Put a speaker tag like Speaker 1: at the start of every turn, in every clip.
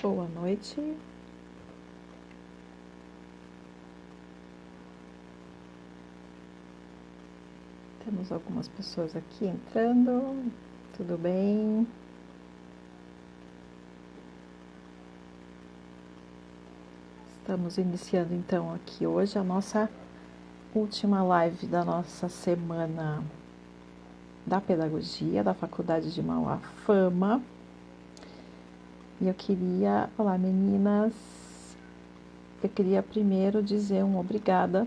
Speaker 1: Boa noite. Temos algumas pessoas aqui entrando. Tudo bem? Estamos iniciando então aqui hoje a nossa última live da nossa semana da pedagogia da Faculdade de Mauá Fama. E eu queria, olá meninas, eu queria primeiro dizer um obrigada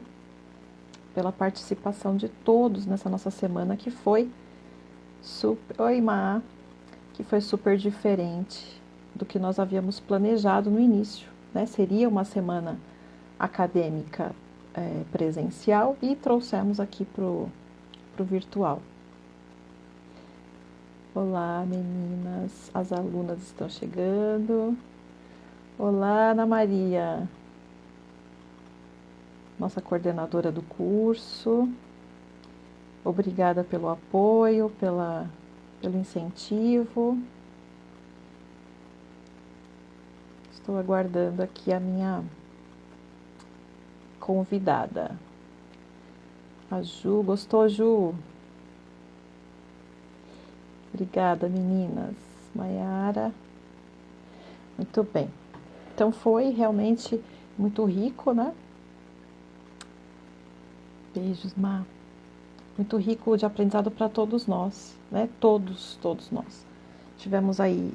Speaker 1: pela participação de todos nessa nossa semana que foi super, oi Má, que foi super diferente do que nós havíamos planejado no início, né? Seria uma semana acadêmica presencial e trouxemos aqui pro virtual. Olá meninas, as alunas estão chegando. Olá Ana Maria, nossa coordenadora do curso. Obrigada pelo apoio, pelo incentivo. Estou aguardando aqui a minha convidada. A Ju, gostou, Ju? Obrigada, meninas. Maiara. Muito bem. Então foi realmente muito rico, né? Beijos, Má. Muito rico de aprendizado para todos nós, né? Todos nós. Tivemos aí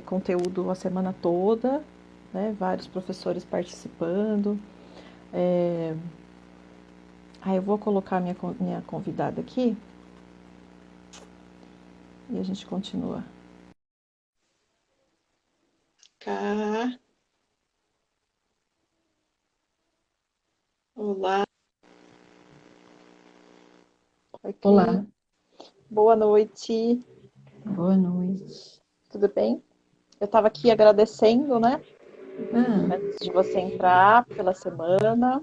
Speaker 1: conteúdo a semana toda, né? Vários professores participando. Eu vou colocar minha convidada aqui e a gente continua. Cá. Olá. Ok.
Speaker 2: Olá.
Speaker 1: Boa noite.
Speaker 2: Boa noite.
Speaker 1: Tudo bem? Eu estava aqui agradecendo, né? Antes de você entrar pela semana,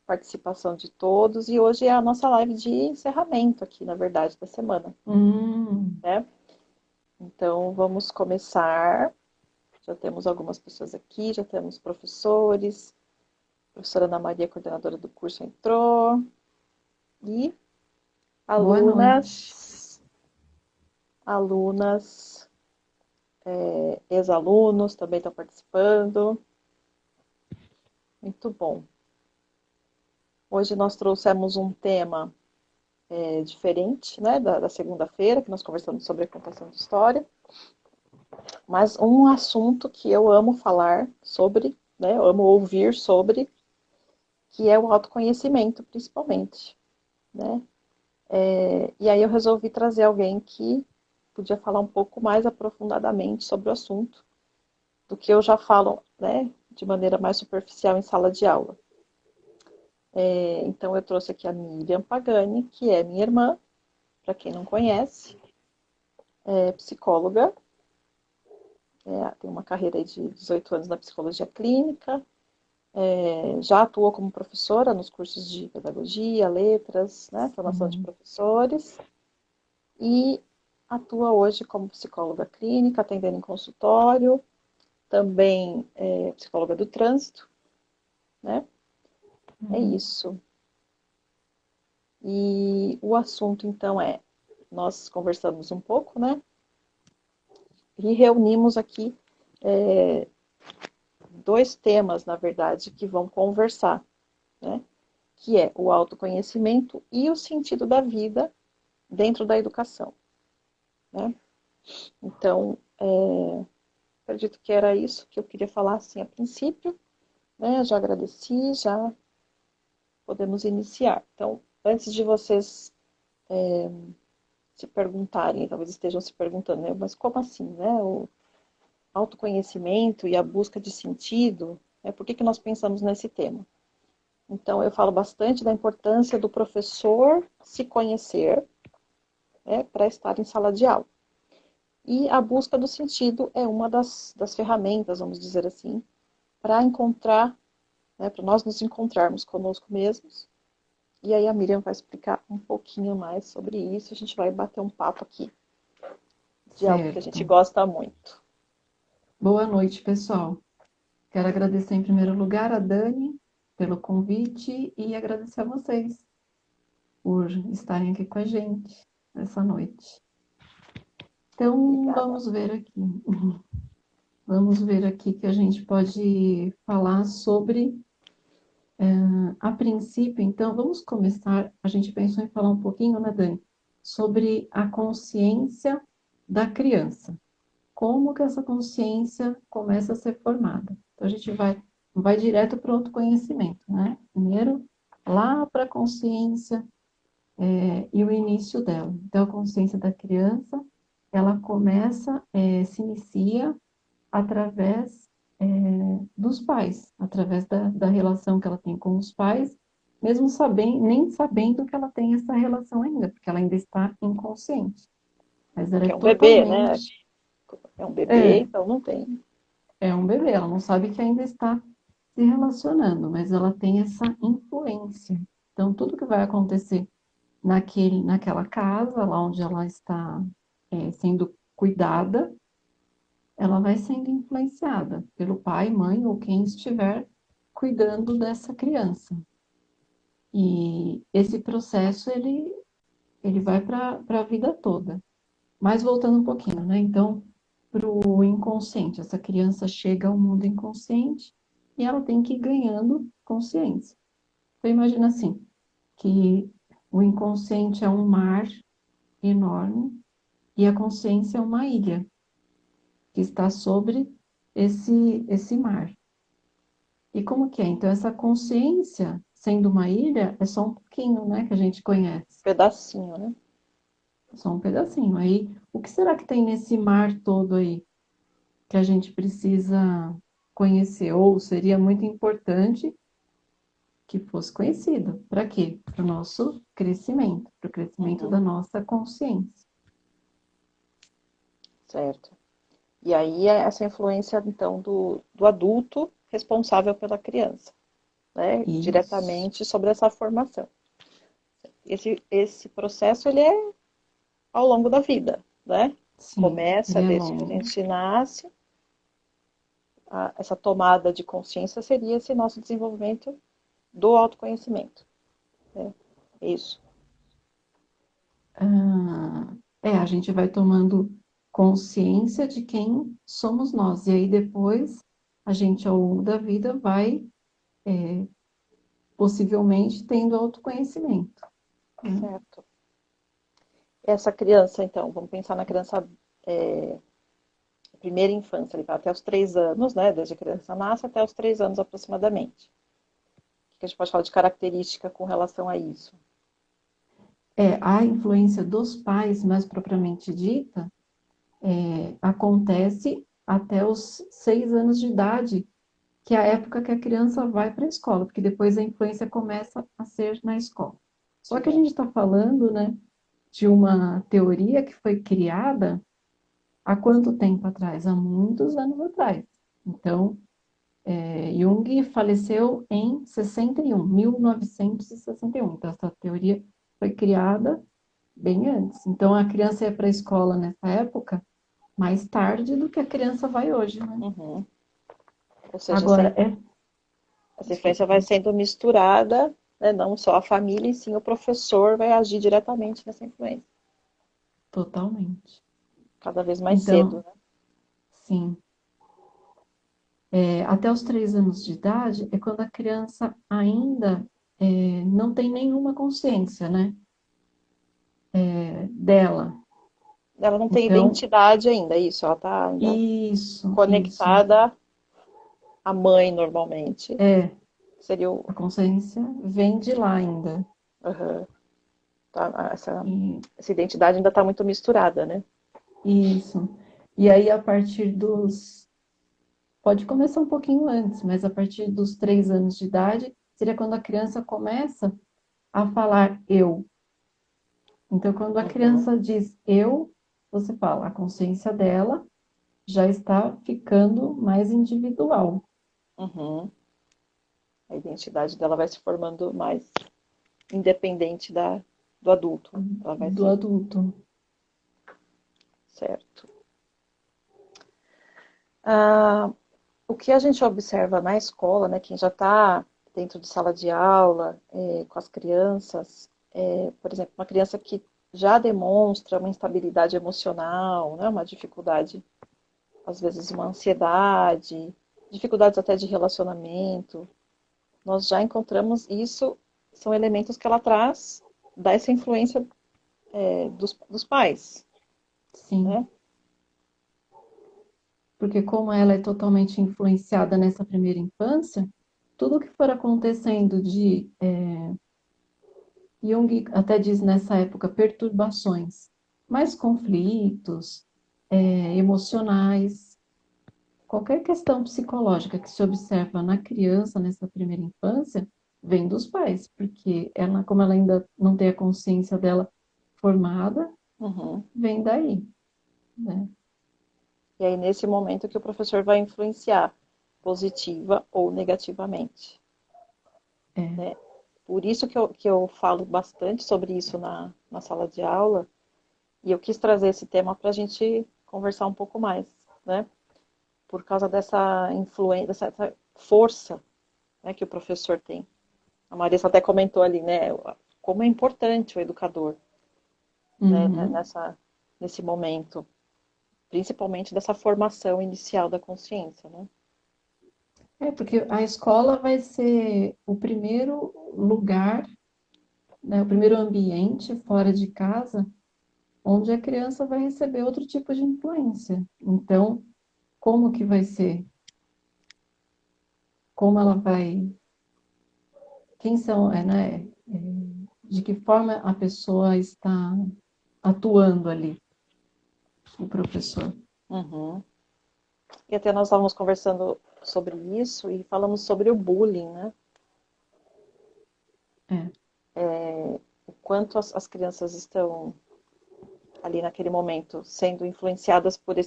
Speaker 1: participação de todos. E hoje é a nossa live de encerramento aqui, na verdade, da semana, né? Então, vamos começar. Já temos algumas pessoas aqui, já temos professores. A professora Ana Maria, coordenadora do curso, entrou. E
Speaker 2: Boa noite.
Speaker 1: alunas, ex-alunos também estão participando. Muito bom. Hoje nós trouxemos um tema diferente, né, da segunda-feira, que nós conversamos sobre a contação de história, mas um assunto que eu amo falar sobre, né, eu amo ouvir sobre, que é o autoconhecimento, principalmente, né? E aí eu resolvi trazer alguém que podia falar um pouco mais aprofundadamente sobre o assunto, do que eu já falo, né, de maneira mais superficial em sala de aula. Então eu trouxe aqui a Miriam Pagani, que é minha irmã, para quem não conhece, é psicóloga, tem uma carreira de 18 anos na psicologia clínica, já atuou como professora nos cursos de pedagogia, letras, né, formação de professores, e atua hoje como psicóloga clínica, atendendo em consultório, também psicóloga do trânsito, né? É isso. E o assunto, então, nós conversamos um pouco, né? E reunimos aqui dois temas, na verdade, que vão conversar, né? Que é o autoconhecimento e o sentido da vida dentro da educação, né? Então, acredito que era isso que eu queria falar, assim, a princípio, né? Já agradeci, já podemos iniciar. Então, antes de vocês se perguntarem, talvez estejam se perguntando, né? Mas como assim, né? O autoconhecimento e a busca de sentido, né? Por que nós pensamos nesse tema? Então, eu falo bastante da importância do professor se conhecer, né, para estar em sala de aula. E a busca do sentido é uma das ferramentas, vamos dizer assim, para encontrar, né, para nós nos encontrarmos conosco mesmos. E aí a Miriam vai explicar um pouquinho mais sobre isso. A gente vai bater um papo aqui de algo que a gente
Speaker 2: Certo.
Speaker 1: gosta muito.
Speaker 2: Boa noite, pessoal. Quero agradecer em primeiro lugar a Dani pelo convite e agradecer a vocês por estarem aqui com a gente essa noite. Então,
Speaker 1: Obrigada.
Speaker 2: vamos ver aqui. Vamos ver aqui que a gente pode falar sobre, a princípio, então, vamos começar. A gente pensou em falar um pouquinho, né, Dani, sobre a consciência da criança. Como que essa consciência começa a ser formada? Então, a gente vai direto para o autoconhecimento, né? Primeiro, lá para a consciência, e o início dela. Então, a consciência da criança, ela começa, se inicia através, dos pais, através da relação que ela tem com os pais, mesmo sabendo, nem sabendo que ela tem essa relação ainda, porque ela ainda está inconsciente. Mas ela é
Speaker 1: Porque é um bebê, né?
Speaker 2: totalmente.
Speaker 1: É um bebê,
Speaker 2: É,
Speaker 1: então não tem.
Speaker 2: é um bebê, ela não sabe que ainda está se relacionando, mas ela tem essa influência. Então, tudo que vai acontecer naquela casa, lá onde ela está, sendo cuidada, ela vai sendo influenciada pelo pai, mãe ou quem estiver cuidando dessa criança. E esse processo, ele vai para a vida toda. Mas voltando um pouquinho, né? Então, para o inconsciente, essa criança chega ao mundo inconsciente e ela tem que ir ganhando consciência. Então, imagina assim, que o inconsciente é um mar enorme e a consciência é uma ilha que está sobre esse mar. E como que é? Então, essa consciência, sendo uma ilha, é só um pouquinho, né, que a gente conhece.
Speaker 1: Pedacinho, né?
Speaker 2: Só um pedacinho. Aí, o que será que tem nesse mar todo aí que a gente precisa conhecer? Ou seria muito importante que fosse conhecido. Para quê? Para o nosso crescimento, para o crescimento da
Speaker 1: Uhum,
Speaker 2: nossa consciência.
Speaker 1: certo. E aí é essa influência, então, do adulto responsável pela criança, né?
Speaker 2: Isso.
Speaker 1: Diretamente sobre essa formação. Esse processo, ele é ao longo da vida, né?
Speaker 2: Sim, ele
Speaker 1: Começa
Speaker 2: é
Speaker 1: desde que a
Speaker 2: longo.
Speaker 1: gente nasce, essa tomada de consciência seria esse nosso desenvolvimento do autoconhecimento, né? Isso.
Speaker 2: A gente vai tomando consciência de quem somos nós. E aí depois a gente, ao longo da vida, vai possivelmente tendo autoconhecimento, né?
Speaker 1: Certo. Essa criança, então, vamos pensar na criança, primeira infância, ali, até os 3 anos, né? Desde a criança nasce até os 3 anos aproximadamente. O que a gente pode falar de característica com relação a isso?
Speaker 2: A influência dos pais, mais propriamente dita, acontece até os 6 anos de idade, que é a época que a criança vai para a escola, porque depois a influência começa a ser na escola. Só que a
Speaker 1: Uhum.
Speaker 2: gente está falando, né, de uma teoria que foi criada há quanto tempo atrás? Há muitos anos atrás. Então, Jung faleceu em 61, 1961. Então, essa teoria foi criada bem antes. Então, a criança ia para a escola nessa época mais tarde do que a criança vai hoje, né?
Speaker 1: Uhum. Ou seja,
Speaker 2: Agora,
Speaker 1: essa
Speaker 2: desculpa,
Speaker 1: influência vai sendo misturada, né? Não só a família, e sim o professor vai agir diretamente nessa influência,
Speaker 2: totalmente.
Speaker 1: cada vez mais cedo,
Speaker 2: Então,
Speaker 1: né?
Speaker 2: sim, até os 3 anos de idade é quando a criança ainda não tem nenhuma consciência, né, dela.
Speaker 1: Ela não tem
Speaker 2: Então,
Speaker 1: identidade ainda, isso, ela está ainda
Speaker 2: isso.
Speaker 1: conectada à mãe normalmente.
Speaker 2: É,
Speaker 1: Seria
Speaker 2: a consciência vem de lá ainda.
Speaker 1: uhum, tá,
Speaker 2: E,
Speaker 1: essa identidade ainda está muito misturada, né?
Speaker 2: isso. E aí, a partir dos. Pode começar um pouquinho antes, mas a partir dos 3 anos de idade, seria quando a criança começa a falar eu. Então, quando a
Speaker 1: Uhum,
Speaker 2: criança diz eu, você fala, a consciência dela já está ficando mais individual
Speaker 1: uhum. A identidade dela vai se formando mais independente do adulto. Ela vai
Speaker 2: do
Speaker 1: se.
Speaker 2: adulto.
Speaker 1: Certo. Ah, o que a gente observa na escola, né, quem já está dentro de sala de aula, com as crianças, por exemplo, uma criança que já demonstra uma instabilidade emocional, né, uma dificuldade, às vezes uma ansiedade, dificuldades até de relacionamento, nós já encontramos isso, são elementos que ela traz dessa influência dos pais,
Speaker 2: Sim,
Speaker 1: né?
Speaker 2: porque como ela é totalmente influenciada nessa primeira infância, tudo que for acontecendo de Jung até diz nessa época perturbações, mais conflitos, emocionais, qualquer questão psicológica que se observa na criança nessa primeira infância, vem dos pais, porque ela, como ela ainda não tem a consciência dela formada,
Speaker 1: Uhum.
Speaker 2: vem daí, né?
Speaker 1: E aí, nesse momento que o professor vai influenciar, positiva ou negativamente,
Speaker 2: É,
Speaker 1: né? Por isso que eu falo bastante sobre isso na sala de aula, e eu quis trazer esse tema para a gente conversar um pouco mais, né? Por causa dessa influência, dessa força, né, que o professor tem. A Marisa até comentou ali, né? Como é importante o educador, né,
Speaker 2: uhum.
Speaker 1: nesse momento, principalmente dessa formação inicial da consciência, né?
Speaker 2: É, porque a escola vai ser o primeiro lugar, né, o primeiro ambiente fora de casa onde a criança vai receber outro tipo de influência. Então, como que vai ser? Como ela vai? Quem são, né? De que forma a pessoa está atuando ali, o professor?
Speaker 1: Uhum. E até nós estávamos conversando sobre isso e falamos sobre o bullying, né?
Speaker 2: É,
Speaker 1: O quanto as crianças estão ali naquele momento sendo influenciadas por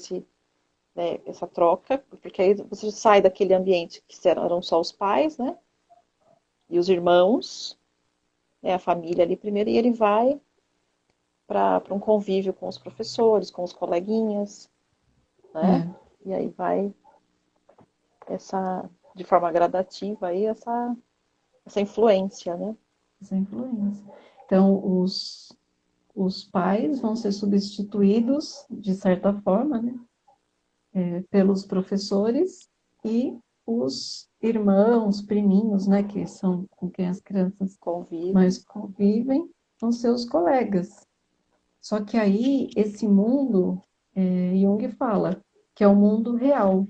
Speaker 1: essa troca, porque aí você sai daquele ambiente que eram só os pais, né? E os irmãos, né, a família ali primeiro, e ele vai para um convívio com os professores, com os coleguinhas, né?
Speaker 2: é,
Speaker 1: E aí vai essa, de forma gradativa, aí essa influência, né?
Speaker 2: essa influência. Então, os pais vão ser substituídos, de certa forma, né, pelos professores e os irmãos, priminhos, né, que são com quem as crianças
Speaker 1: Convívio.
Speaker 2: mais convivem, são seus colegas. Só que aí, esse mundo, Jung fala que é o mundo real.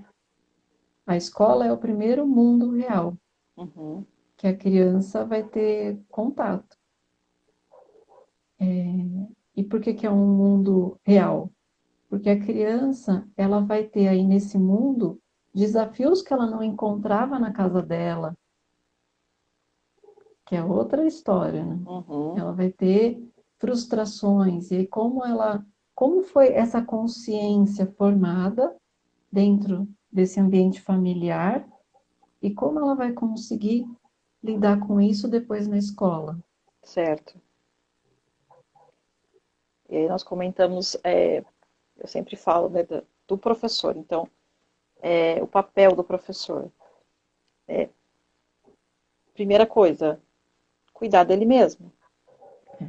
Speaker 2: A escola é o primeiro mundo real
Speaker 1: Uhum,
Speaker 2: que a criança vai ter contato. E por que que é um mundo real? Porque a criança, ela vai ter aí nesse mundo desafios que ela não encontrava na casa dela, que é outra história, né?
Speaker 1: uhum,
Speaker 2: Ela vai ter frustrações e como foi essa consciência formada dentro desse ambiente familiar e como ela vai conseguir lidar com isso depois na escola.
Speaker 1: certo. E aí nós comentamos, eu sempre falo, né, do professor. Então, o papel do professor. Primeira coisa, cuidar dele mesmo,
Speaker 2: É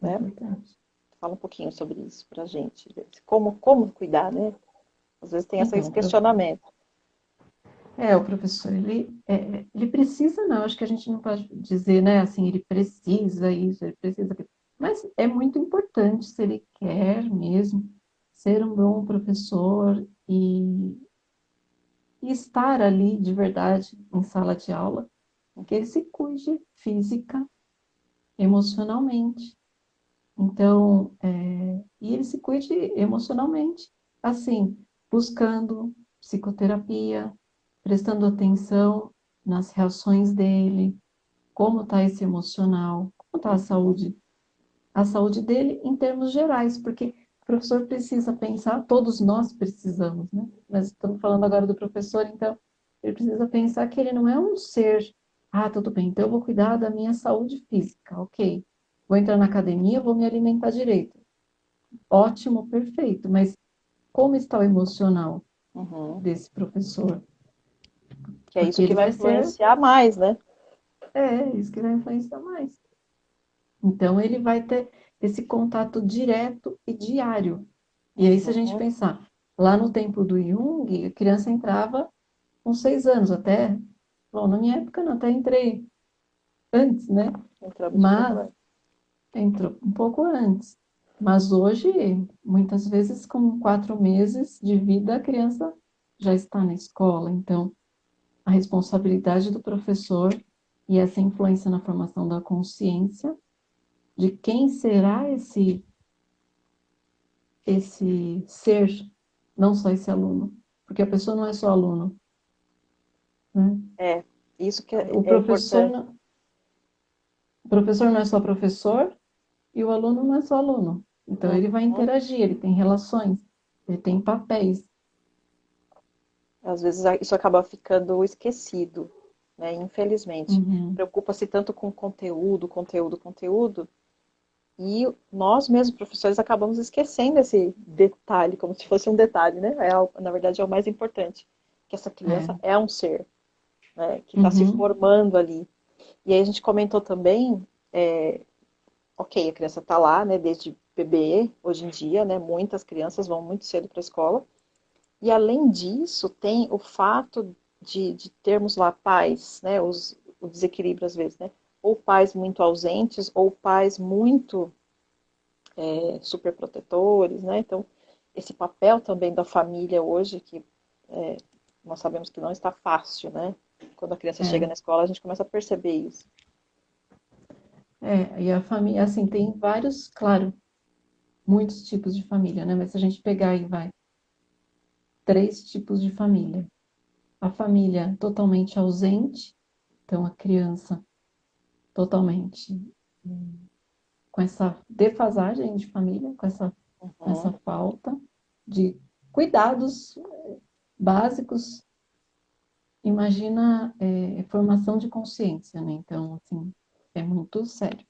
Speaker 1: né?
Speaker 2: importante.
Speaker 1: Fala um pouquinho sobre isso pra gente. Como cuidar, né? Às vezes tem
Speaker 2: Então,
Speaker 1: esse questionamento.
Speaker 2: o professor, ele precisa, não, acho que a gente não pode dizer, né, assim, ele precisa isso, ele precisa aquilo, mas é muito importante se ele quer mesmo ser um bom professor e estar ali de verdade em sala de aula, que ele se cuide física, emocionalmente. Então, e ele se cuide emocionalmente, assim, buscando psicoterapia, prestando atenção nas reações dele, como está esse emocional, como está
Speaker 1: Uhum,
Speaker 2: a saúde dele em termos gerais, porque o professor precisa pensar, todos nós precisamos, né? Mas estamos falando agora do professor, então ele precisa pensar que ele não é um ser, tudo bem, então eu vou cuidar da minha saúde física, ok. Vou entrar na academia, vou me alimentar direito. Ótimo, perfeito, mas como está o emocional?
Speaker 1: Uhum.
Speaker 2: desse professor,
Speaker 1: Que é
Speaker 2: porque
Speaker 1: isso que
Speaker 2: ele
Speaker 1: vai
Speaker 2: vai ser,
Speaker 1: influenciar mais, né?
Speaker 2: isso que vai influenciar mais. Então, ele vai ter esse contato direto e diário. E aí, se a gente
Speaker 1: Uhum.
Speaker 2: pensar, lá no tempo do Jung, a criança entrava com 6 anos, até, bom, na minha época não, até entrei antes, né?
Speaker 1: Entramos um pouco
Speaker 2: Mas
Speaker 1: antes.
Speaker 2: entrou um pouco antes. Mas hoje, muitas vezes, com 4 meses de vida, a criança já está na escola. Então, a responsabilidade do professor e essa influência na formação da consciência de quem será esse ser, não só esse aluno, porque a pessoa não é só aluno, né?
Speaker 1: É, isso que
Speaker 2: O
Speaker 1: é
Speaker 2: professor
Speaker 1: importante.
Speaker 2: não, o professor não é só professor e o aluno não é só aluno. Então ele vai
Speaker 1: Uhum.
Speaker 2: interagir, ele tem relações, ele tem papéis.
Speaker 1: Às vezes isso acaba ficando esquecido, né? Infelizmente.
Speaker 2: Uhum,
Speaker 1: Preocupa-se tanto com conteúdo, conteúdo, conteúdo, e nós mesmos, professores, acabamos esquecendo esse detalhe, como se fosse um detalhe, né? Na verdade, é o mais importante, que essa criança
Speaker 2: é.
Speaker 1: é um ser, né? Que está se
Speaker 2: Uhum,
Speaker 1: formando ali. E aí a gente comentou também, ok, a criança está lá, né? Desde bebê, hoje em dia, né? Muitas crianças vão muito cedo para a escola. E além disso, tem o fato de termos lá pais, né? O desequilíbrio às vezes, né? Ou pais muito ausentes, ou pais muito super protetores, né? Então, esse papel também da família hoje, que nós sabemos que não está fácil, né? Quando a criança chega
Speaker 2: é.
Speaker 1: na escola, a gente começa a perceber isso.
Speaker 2: E a família, assim, tem vários, claro, muitos tipos de família, né? Mas se a gente pegar aí, vai, 3 tipos de família. A família totalmente ausente, então a criança totalmente com essa defasagem de família, com essa
Speaker 1: Uhum.
Speaker 2: falta de cuidados básicos. Imagina, formação de consciência, né? Então, assim, é muito sério.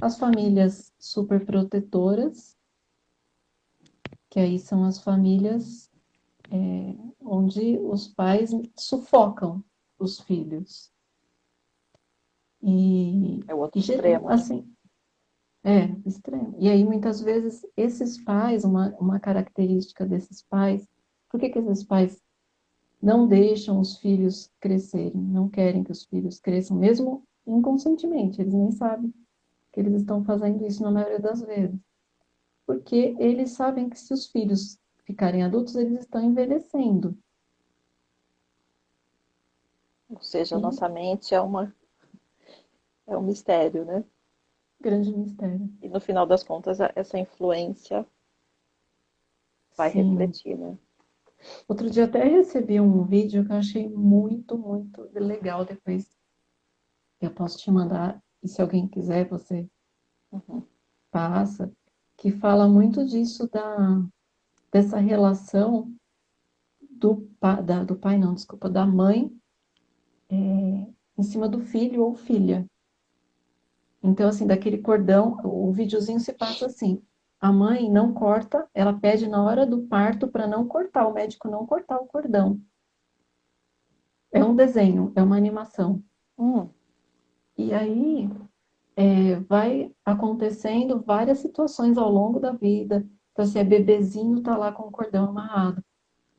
Speaker 2: As famílias superprotetoras, que aí são as famílias onde os pais sufocam os filhos. E,
Speaker 1: É o outro
Speaker 2: e
Speaker 1: extremo, né?
Speaker 2: assim, extremo. E aí, muitas vezes, esses pais, uma característica desses pais, por que que esses pais não deixam os filhos crescerem, não querem que os filhos cresçam, mesmo inconscientemente, eles nem sabem que eles estão fazendo isso na maioria das vezes. Porque eles sabem que se os filhos ficarem adultos, eles estão envelhecendo.
Speaker 1: Ou seja, a
Speaker 2: E
Speaker 1: nossa mente é um mistério, né?
Speaker 2: grande mistério.
Speaker 1: E no final das contas, essa influência vai
Speaker 2: Sim.
Speaker 1: refletir, né?
Speaker 2: Outro dia até recebi um vídeo que eu achei muito, muito legal. Depois eu posso te mandar, e se alguém quiser, você
Speaker 1: Uhum.
Speaker 2: passa, que fala muito disso dessa relação do pai, não, desculpa, da mãe em cima do filho ou filha. Então, assim, daquele cordão, o videozinho se passa assim. A mãe não corta, ela pede na hora do parto para não cortar, o médico não cortar o cordão. É um desenho, é uma animação.
Speaker 1: Hum,
Speaker 2: E aí vai acontecendo várias situações ao longo da vida. Então, assim, é bebezinho tá lá com o cordão amarrado.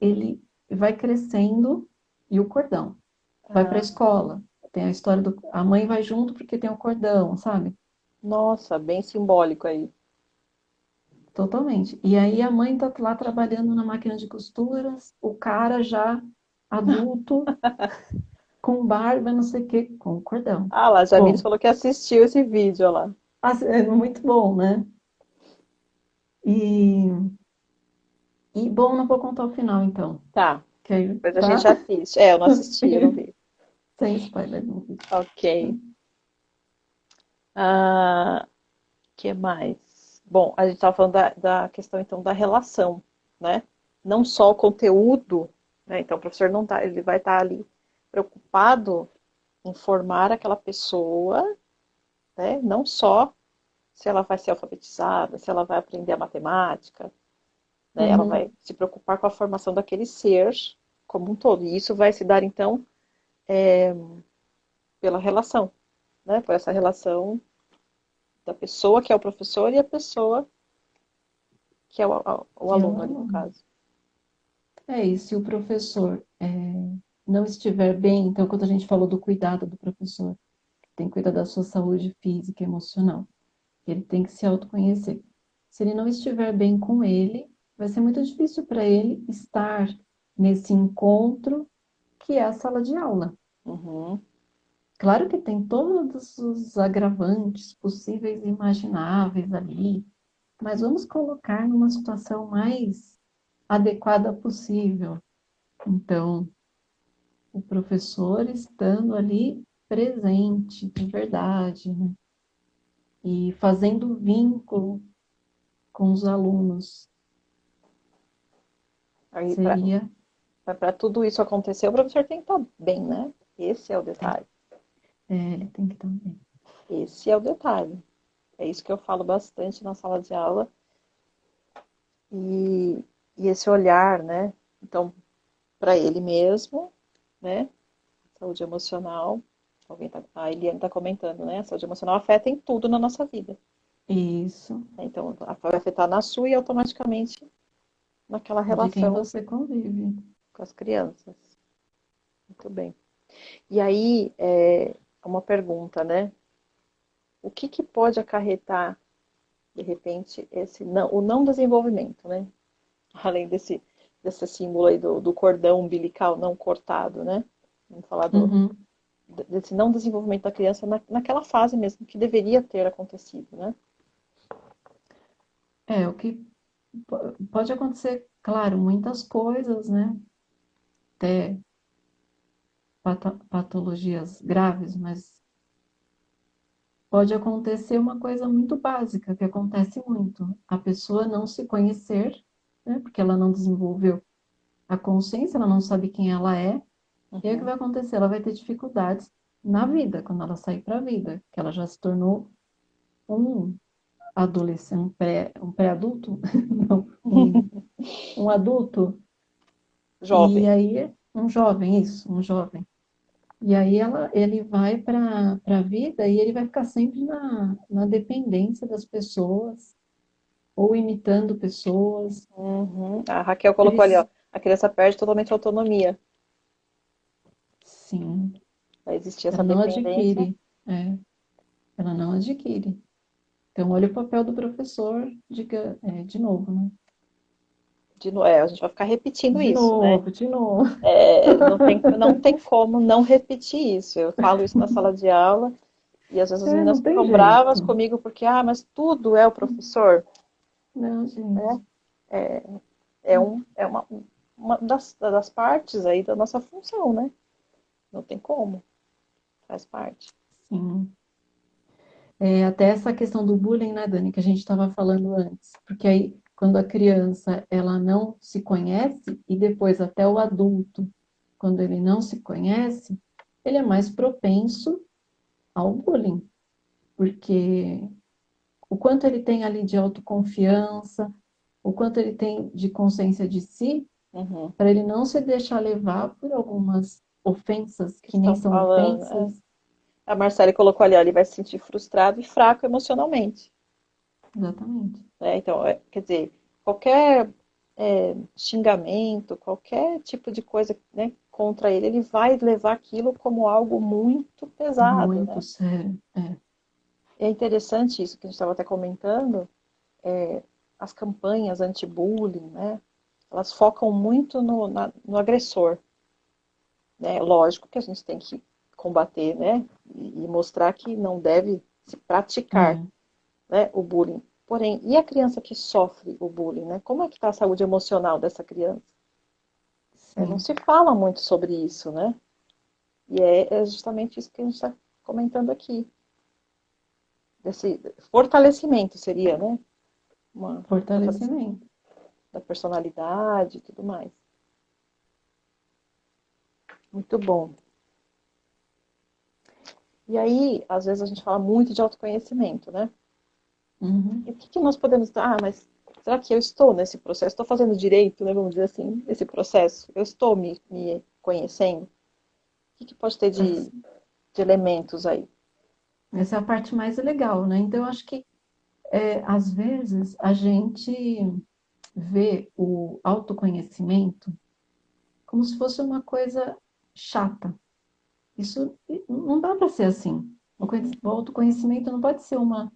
Speaker 2: Ele vai crescendo e o cordão. Vai para a
Speaker 1: ah,
Speaker 2: escola. Tem a história do. A mãe vai junto porque tem o cordão, sabe?
Speaker 1: nossa, bem simbólico aí.
Speaker 2: Totalmente. E aí a mãe tá lá trabalhando na máquina de costuras, o cara já adulto, com barba, não sei o quê, com cordão.
Speaker 1: Ah lá, Jamile
Speaker 2: Bom,
Speaker 1: falou que assistiu esse vídeo lá.
Speaker 2: é muito bom, né? E, e bom, não vou contar o final, então.
Speaker 1: Tá,
Speaker 2: Que aí,
Speaker 1: depois a
Speaker 2: tá?
Speaker 1: gente assiste. É, eu não assisti, eu não vi.
Speaker 2: Sem spoiler no vídeo.
Speaker 1: Ok. Ah, que mais? Bom, a gente estava falando da questão então da relação, né? Não só o conteúdo, né? Então o professor não tá, ele vai estar ali preocupado em formar aquela pessoa, né? Não só se ela vai ser alfabetizada, se ela vai aprender a matemática, né? Ela
Speaker 2: Uhum.
Speaker 1: vai se preocupar com a formação daquele ser como um todo. E isso vai se dar, então, pela relação, né? Por essa relação da pessoa que é o professor e a pessoa que é o
Speaker 2: Que é o
Speaker 1: aluno ali, no
Speaker 2: aluno.
Speaker 1: caso.
Speaker 2: E se o professor não estiver bem, então quando a gente falou do cuidado do professor, tem que cuidar da sua saúde física e emocional. Ele tem que se autoconhecer. Se ele não estiver bem com ele, vai ser muito difícil para ele estar nesse encontro que é a sala de aula.
Speaker 1: Uhum.
Speaker 2: Claro que tem todos os agravantes possíveis e imagináveis ali, mas vamos colocar numa situação mais adequada possível. Então, o professor estando ali presente, de verdade, né? E fazendo vínculo com os alunos,
Speaker 1: Aí,
Speaker 2: seria,
Speaker 1: para tudo isso acontecer, o professor tem que estar bem, né? Esse é o
Speaker 2: tem,
Speaker 1: detalhe.
Speaker 2: ele tem que estar bem.
Speaker 1: Esse é o detalhe. É isso que eu falo bastante na sala de aula. E, e esse olhar, né? Então, para ele mesmo, né? Saúde emocional. A Eliane está comentando, né? A saúde emocional afeta em tudo na nossa vida.
Speaker 2: Isso,
Speaker 1: Então, vai afetar na sua e automaticamente naquela
Speaker 2: de quem
Speaker 1: relação
Speaker 2: você convive.
Speaker 1: com as crianças. Muito bem. E aí, uma pergunta, né? O que, que pode acarretar, de repente, o não desenvolvimento, né? Além desse símbolo aí do cordão umbilical não cortado, né? Vamos falar
Speaker 2: Uhum.
Speaker 1: desse não desenvolvimento da criança naquela fase mesmo que deveria ter acontecido, né?
Speaker 2: O que pode acontecer, claro, muitas coisas, né? Até patologias graves, mas pode acontecer uma coisa muito básica, que acontece muito. A pessoa não se conhecer, né? Porque ela não desenvolveu a consciência, ela não sabe quem ela é. E aí o que
Speaker 1: Uhum.
Speaker 2: vai acontecer? Ela vai ter dificuldades na vida, quando ela sair para a vida, que ela já se tornou um adolescente, um pré-adulto, não, um adulto, e
Speaker 1: Jovem.
Speaker 2: aí um jovem, isso, um jovem. E aí ele vai para a vida e ele vai ficar sempre na dependência das pessoas, ou imitando pessoas.
Speaker 1: Uhum. A Raquel colocou ali, ó,
Speaker 2: Eles,
Speaker 1: a criança perde totalmente a autonomia.
Speaker 2: sim,
Speaker 1: Vai existir essa
Speaker 2: ela não
Speaker 1: dependência.
Speaker 2: adquire, é, ela não adquire. Então, olha o papel do professor, de novo, né?
Speaker 1: A gente vai ficar repetindo
Speaker 2: De
Speaker 1: isso, né?
Speaker 2: novo, de novo.
Speaker 1: Não tem como não repetir isso. Eu falo isso na sala de aula e às vezes as
Speaker 2: É,
Speaker 1: meninas
Speaker 2: não tem
Speaker 1: ficam bravas
Speaker 2: jeito.
Speaker 1: comigo porque, mas tudo é o professor,
Speaker 2: Não,
Speaker 1: né?
Speaker 2: gente.
Speaker 1: É uma das partes aí da nossa função, né? Não tem como, faz parte.
Speaker 2: Sim. Até essa questão do bullying, né, Dani, que a gente estava falando antes. Porque aí, quando a criança, ela não se conhece, e depois até o adulto, quando ele não se conhece, ele é mais propenso ao bullying. Porque o quanto ele tem ali de autoconfiança, o quanto ele tem de consciência de si,
Speaker 1: Uhum.
Speaker 2: para ele não se deixar levar por algumas ofensas
Speaker 1: Que
Speaker 2: que nem
Speaker 1: estão
Speaker 2: são
Speaker 1: falando.
Speaker 2: ofensas.
Speaker 1: A Marcele colocou ali, ó, ele vai se sentir frustrado e fraco emocionalmente.
Speaker 2: Exatamente.
Speaker 1: Né? Então, quer dizer, qualquer xingamento, qualquer tipo de coisa, né, contra ele, ele vai levar aquilo como algo muito pesado,
Speaker 2: Muito
Speaker 1: né?
Speaker 2: sério.
Speaker 1: É interessante isso que a gente estava até comentando, as campanhas anti-bullying, né? Elas focam muito no agressor, né? Lógico que a gente tem que combater, né? E mostrar que não deve se praticar,
Speaker 2: É,
Speaker 1: né, o bullying. Porém, e a criança que sofre o bullying, né? Como é que está a saúde emocional dessa criança? Não
Speaker 2: sim.
Speaker 1: se fala muito sobre isso, né? E é justamente isso que a gente está comentando aqui. Desse fortalecimento seria, né? Fortalecimento
Speaker 2: Fortalecimento.
Speaker 1: da personalidade e tudo mais. Muito bom. E aí, às vezes a gente fala muito de autoconhecimento, né?
Speaker 2: Uhum.
Speaker 1: E o que nós podemos. Mas será que eu estou nesse processo? Estou fazendo direito, né? Vamos dizer assim, esse processo? Eu estou me conhecendo? O que pode ter de elementos aí?
Speaker 2: Essa é a parte mais legal, né? Então, eu acho que, às vezes, a gente vê o autoconhecimento como se fosse uma coisa chata. Isso não dá para ser assim. O autoconhecimento não pode ser uma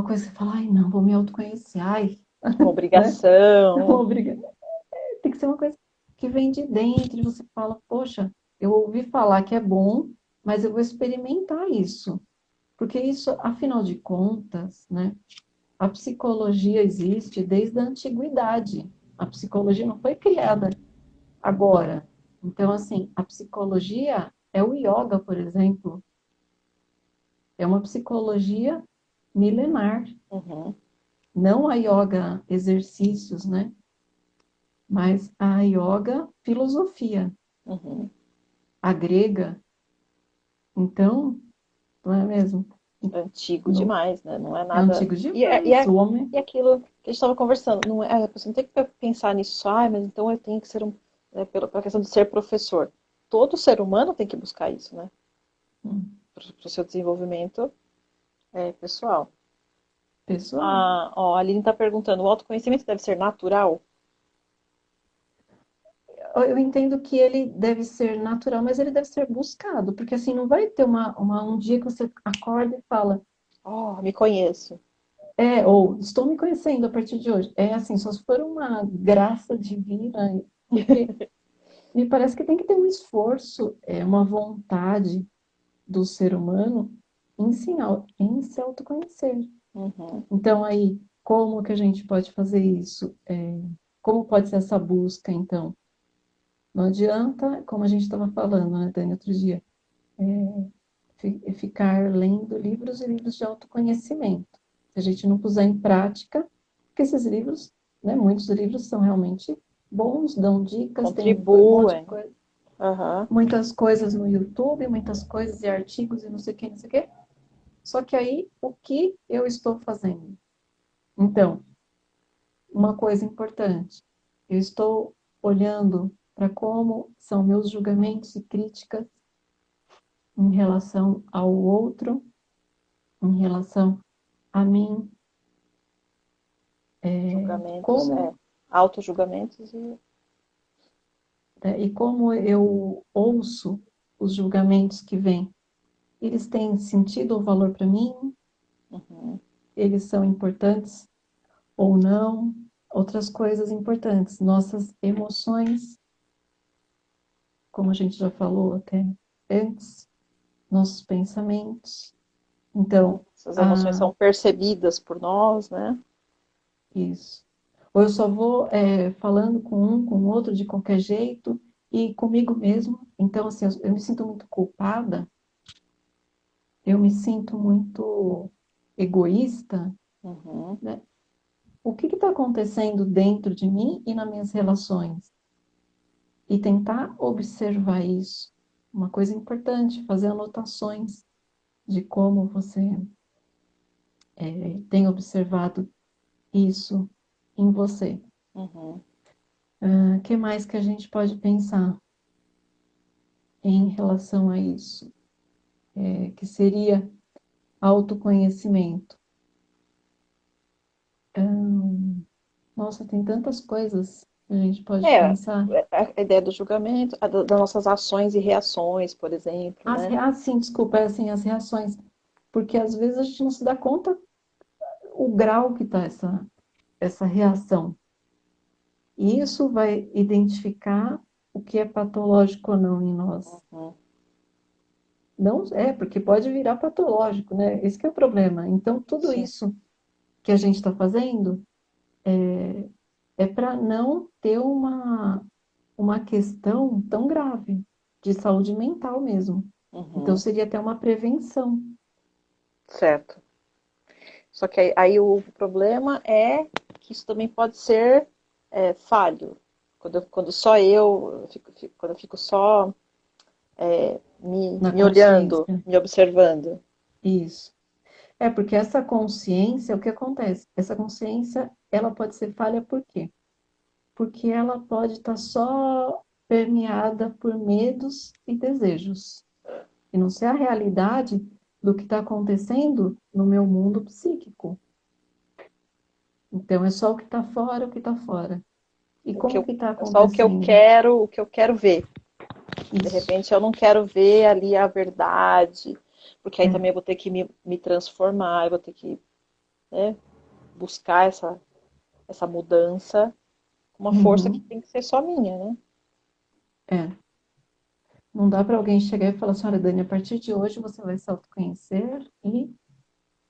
Speaker 2: coisa que você fala, ai, não, vou me autoconhecer, ai,
Speaker 1: Uma
Speaker 2: né?
Speaker 1: obrigação.
Speaker 2: Tem que ser uma coisa que vem de dentro e você fala, poxa, eu ouvi falar que é bom, mas eu vou experimentar isso. Porque isso, afinal de contas, né? A psicologia existe desde a antiguidade. A psicologia não foi criada agora. Então, assim, a psicologia é o yoga, por exemplo. É uma psicologia milenar.
Speaker 1: Uhum,
Speaker 2: Não a yoga exercícios, né? Mas a yoga filosofia,
Speaker 1: uhum.
Speaker 2: a grega. Então, não é mesmo?
Speaker 1: Antigo
Speaker 2: Não,
Speaker 1: demais, né? Não é
Speaker 2: é
Speaker 1: nada.
Speaker 2: antigo demais. O homem
Speaker 1: E aquilo que a gente estava conversando, não é, a pessoa não tem que pensar nisso só, mas então eu tenho que ser um. Pela questão de ser professor. Todo ser humano tem que buscar isso, né? Para o seu desenvolvimento pessoal.
Speaker 2: pessoal.
Speaker 1: Ó, a Aline está perguntando: o autoconhecimento deve ser natural?
Speaker 2: Eu entendo que ele deve ser natural, mas ele deve ser buscado, porque assim não vai ter um dia que você acorda e fala,
Speaker 1: Oh, me conheço.
Speaker 2: ou estou me conhecendo a partir de hoje. É assim, só se for uma graça divina, porque me parece que tem que ter um esforço, uma vontade do ser humano em se autoconhecer.
Speaker 1: Uhum,
Speaker 2: Então, aí, como que a gente pode fazer isso? Como pode ser essa busca, então? Não adianta, como a gente estava falando, né, Dani, outro dia, ficar lendo livros e livros de autoconhecimento. Se a gente não puser em prática, porque esses livros, né, muitos livros são realmente bons, dão dicas, tem um monte de
Speaker 1: contribuem.
Speaker 2: coisa,
Speaker 1: Aham,
Speaker 2: muitas coisas no YouTube, muitas coisas e artigos e não sei o que, não sei o que. Só que aí, o que eu estou fazendo? Então, uma coisa importante, eu estou olhando para como são meus julgamentos e críticas em relação ao outro, em relação a mim,
Speaker 1: julgamentos,
Speaker 2: como,
Speaker 1: auto-julgamentos e.
Speaker 2: e como eu ouço os julgamentos que vêm. Eles têm sentido ou valor para mim?
Speaker 1: Uhum,
Speaker 2: Eles são importantes ou não? Outras coisas importantes, nossas emoções, como a gente já falou até antes, nossos pensamentos. Então,
Speaker 1: essas emoções são percebidas por nós, né?
Speaker 2: isso. Ou eu só vou falando com um, com o outro de qualquer jeito e comigo mesmo. Então, assim, eu me sinto muito culpada, eu me sinto muito egoísta,
Speaker 1: Uhum,
Speaker 2: né? O que está acontecendo dentro de mim e nas minhas relações? E tentar observar isso. Uma coisa importante, fazer anotações de como você tem observado isso em você.
Speaker 1: uhum.
Speaker 2: O que mais que a gente pode pensar em relação a isso? Que seria autoconhecimento. Nossa, tem tantas coisas que a gente pode
Speaker 1: É,
Speaker 2: pensar.
Speaker 1: a ideia do julgamento, das nossas ações e reações, por exemplo, né?
Speaker 2: Sim, desculpa, assim, as reações. Porque às vezes a gente não se dá conta o grau que está essa reação. E isso vai identificar o que é patológico ou não em nós.
Speaker 1: Uhum,
Speaker 2: Não porque pode virar patológico, né? Esse que é o problema. Então, tudo
Speaker 1: sim.
Speaker 2: isso que a gente está fazendo é para não ter uma questão tão grave de saúde mental mesmo. Então,
Speaker 1: Uhum,
Speaker 2: seria até uma prevenção.
Speaker 1: certo. Só que aí o problema é que isso também pode ser falho. Quando só quando eu fico só
Speaker 2: Na
Speaker 1: me olhando,
Speaker 2: consciência.
Speaker 1: me observando.
Speaker 2: Isso. Porque essa consciência, o que acontece? Essa consciência, ela pode ser falha por quê? Porque ela pode estar só permeada por medos e desejos, e não ser a realidade do que está acontecendo no meu mundo psíquico. Então, é só o que está fora, o que está fora. E
Speaker 1: O que
Speaker 2: como
Speaker 1: eu,
Speaker 2: que está
Speaker 1: é só
Speaker 2: acontecendo?
Speaker 1: o que eu quero ver. De
Speaker 2: Isso.
Speaker 1: repente eu não quero ver ali a verdade, porque aí
Speaker 2: É.
Speaker 1: também eu vou ter que me transformar, eu vou ter que, né, buscar essa mudança com uma força que
Speaker 2: Uhum.
Speaker 1: tem que ser só minha, né?
Speaker 2: É. Não dá para alguém chegar e falar assim, olha, Dani, a partir de hoje você vai se autoconhecer e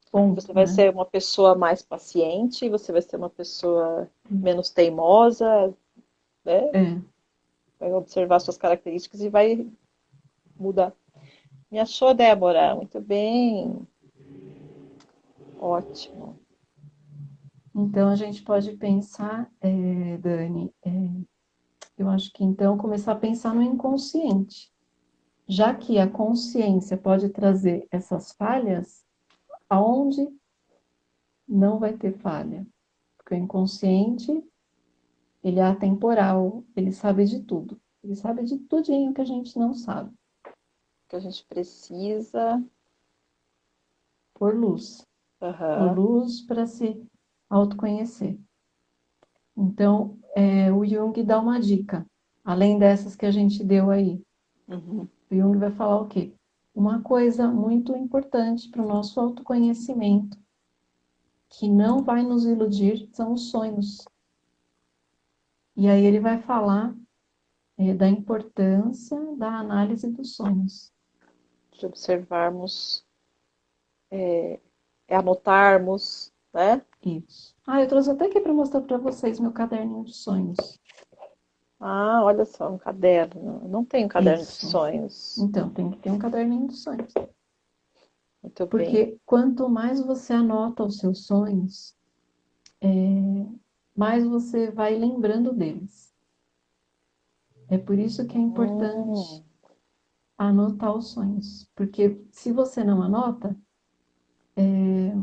Speaker 1: Você
Speaker 2: ponto,
Speaker 1: vai
Speaker 2: né?
Speaker 1: ser uma pessoa mais paciente, você vai ser uma pessoa menos teimosa, né?
Speaker 2: É.
Speaker 1: Vai observar suas características e vai mudar. Me achou, Débora? Muito bem. Ótimo.
Speaker 2: Então, a gente pode pensar, Dani, eu acho que então começar a pensar no inconsciente. Já que a consciência pode trazer essas falhas, aonde não vai ter falha? Porque o inconsciente, ele é atemporal, ele sabe de tudo. Ele sabe de tudinho que a gente não sabe.
Speaker 1: Que a gente precisa.
Speaker 2: Por luz. Por
Speaker 1: Aham.
Speaker 2: luz para se autoconhecer. Então, o Jung dá uma dica, além dessas que a gente deu aí.
Speaker 1: Uhum.
Speaker 2: O Jung vai falar o quê? Uma coisa muito importante para o nosso autoconhecimento, que não vai nos iludir, são os sonhos. E aí ele vai falar da importância da análise dos sonhos.
Speaker 1: De observarmos, anotarmos, né?
Speaker 2: Isso. Eu trouxe até aqui para mostrar para vocês meu caderninho de sonhos.
Speaker 1: Ah, olha só, um caderno. Eu não tenho caderno de
Speaker 2: Isso.
Speaker 1: sonhos.
Speaker 2: Então, tem que ter um caderninho de sonhos.
Speaker 1: Muito bem.
Speaker 2: Porque quanto mais você anota os seus sonhos, mais você vai lembrando deles. É por isso que é importante
Speaker 1: Hum,
Speaker 2: anotar os sonhos. Porque se você não anota,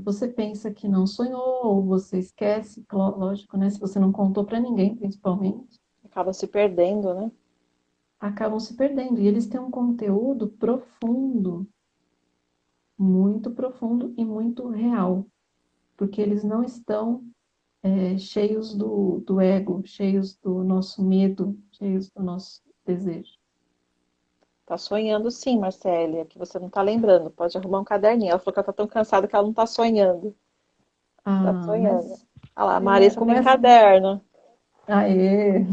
Speaker 2: você pensa que não sonhou, ou você esquece, lógico, né? Se você não contou para ninguém, principalmente,
Speaker 1: acaba se perdendo, né?
Speaker 2: acabam se perdendo. E eles têm um conteúdo muito profundo e muito real, porque eles não estão cheios do ego, cheios do nosso medo, cheios do nosso desejo.
Speaker 1: Tá sonhando sim, Marcélia, que você não tá lembrando. Pode arrumar um caderninho. Ela falou que ela tá tão cansada que ela não tá sonhando. Tá sonhando.
Speaker 2: Mas
Speaker 1: Ah lá, a Marisa tem
Speaker 2: começa.
Speaker 1: caderno.
Speaker 2: Aê!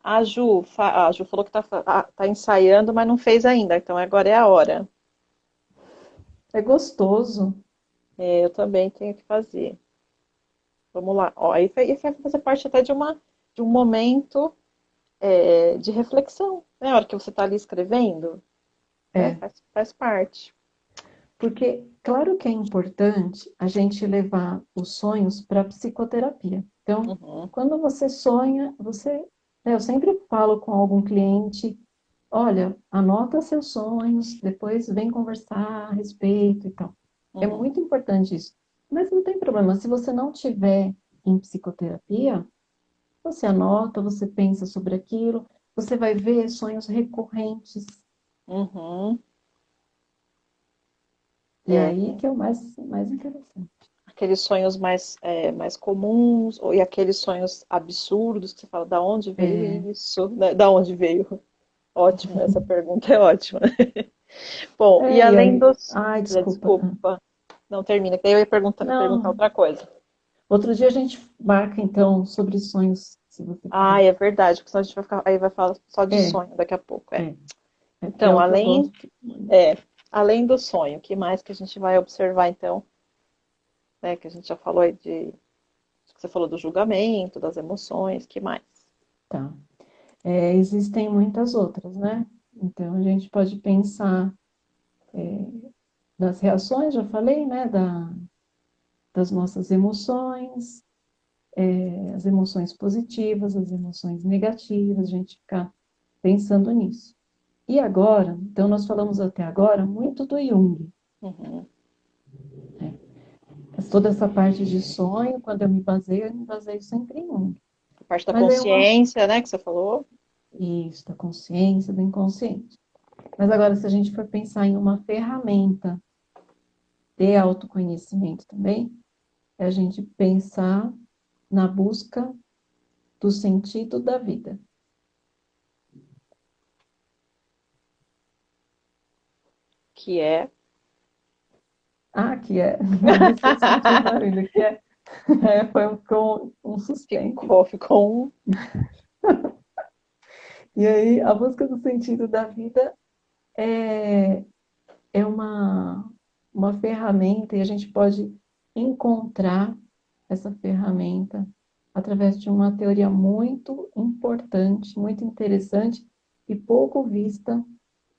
Speaker 1: A Ju falou que tá ensaiando, mas não fez ainda. Então agora é a hora.
Speaker 2: É gostoso.
Speaker 1: Eu também tenho que fazer. Vamos lá. Ó, aí vai fazer parte até de um momento de reflexão, né? A hora que você está ali escrevendo, né?
Speaker 2: É.
Speaker 1: Faz parte.
Speaker 2: Porque, claro que é importante a gente levar os sonhos para a psicoterapia. Então,
Speaker 1: Uhum,
Speaker 2: quando você sonha, eu sempre falo com algum cliente, olha, anota seus sonhos, depois vem conversar a respeito e tal. É
Speaker 1: uhum.
Speaker 2: muito importante isso. Mas não tem problema, se você não tiver em psicoterapia, você anota, você pensa sobre aquilo, você vai ver sonhos recorrentes.
Speaker 1: Uhum.
Speaker 2: E
Speaker 1: É,
Speaker 2: aí que é o mais interessante.
Speaker 1: aqueles sonhos mais comuns, e aqueles sonhos absurdos que você fala, da onde veio
Speaker 2: É,
Speaker 1: isso? Né? Da onde veio? Ótimo, essa pergunta é ótima. Bom, e
Speaker 2: e
Speaker 1: além
Speaker 2: aí,
Speaker 1: dos.
Speaker 2: ai, desculpa.
Speaker 1: Desculpa, não termina, que daí eu ia perguntar
Speaker 2: Não,
Speaker 1: outra coisa.
Speaker 2: outro dia a gente marca então sobre sonhos, se você
Speaker 1: Ah,
Speaker 2: quiser.
Speaker 1: é verdade, porque senão a gente aí vai falar só de
Speaker 2: É,
Speaker 1: sonho daqui a pouco.
Speaker 2: é, porque é
Speaker 1: Então,
Speaker 2: o que eu gosto.
Speaker 1: além do sonho, o que mais que a gente vai observar então, né, que a gente já falou aí você falou do julgamento, das emoções, que mais?
Speaker 2: Tá. Existem muitas outras, né? Então a gente pode pensar das reações, já falei, né? Das nossas emoções, as emoções positivas, as emoções negativas, a gente ficar pensando nisso. E agora, então nós falamos até agora muito do Jung.
Speaker 1: Uhum.
Speaker 2: toda essa parte de sonho, quando eu me baseio sempre em um.
Speaker 1: A parte da
Speaker 2: Mas é uma
Speaker 1: consciência, né, que você falou.
Speaker 2: isso, da consciência, do inconsciente. Mas agora, se a gente for pensar em uma ferramenta de autoconhecimento também, é a gente pensar na busca do sentido da vida.
Speaker 1: Que é.
Speaker 2: Ah, que é a busca do sentido da vida, que é, foi um suspense.
Speaker 1: Ficou um.
Speaker 2: E aí, a busca do sentido da vida é, é uma ferramenta e a gente pode encontrar essa ferramenta através de uma teoria muito importante, muito interessante e pouco vista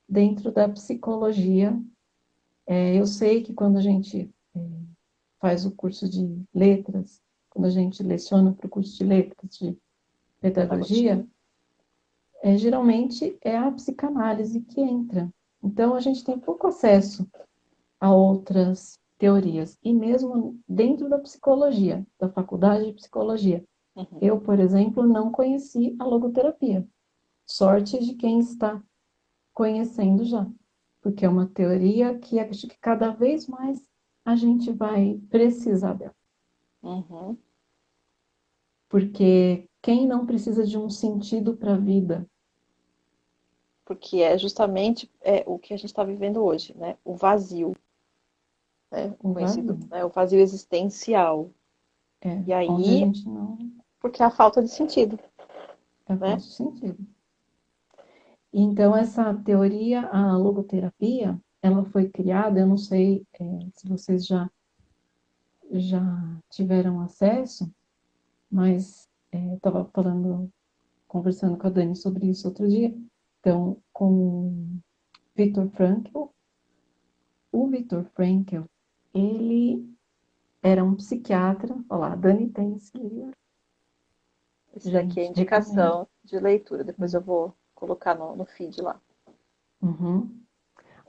Speaker 2: dentro da psicologia. Eu sei que quando a gente faz o curso de letras, quando a gente leciona para o curso de letras, de
Speaker 1: Pedagogia.
Speaker 2: pedagogia, geralmente é a psicanálise que entra. Então, a gente tem pouco acesso a outras teorias, e mesmo dentro da psicologia, da faculdade de psicologia.
Speaker 1: Uhum.
Speaker 2: Eu, por exemplo, não conheci a logoterapia. Sorte de quem está conhecendo já, porque é uma teoria que acho que cada vez mais a gente vai precisar dela.
Speaker 1: Uhum.
Speaker 2: Porque quem não precisa de um sentido para a vida?
Speaker 1: Porque é justamente o que a gente está vivendo hoje, né? O vazio, né?
Speaker 2: O
Speaker 1: Conhecido,
Speaker 2: vazio.
Speaker 1: né? O vazio existencial. E
Speaker 2: Onde a
Speaker 1: aí,
Speaker 2: gente não
Speaker 1: porque é a falta de sentido,
Speaker 2: é
Speaker 1: né?
Speaker 2: falta de sentido. Então, essa teoria, a logoterapia, ela foi criada, eu não sei se vocês já tiveram acesso, mas eu estava conversando com a Dani sobre isso outro dia. Então, com Viktor Frankl, o Viktor Frankl, ele era um psiquiatra. Olha lá, a Dani tem esse livro,
Speaker 1: Esse daqui é
Speaker 2: gente, recomendo.
Speaker 1: indicação de leitura. Depois eu vou colocar no feed lá.
Speaker 2: Uhum.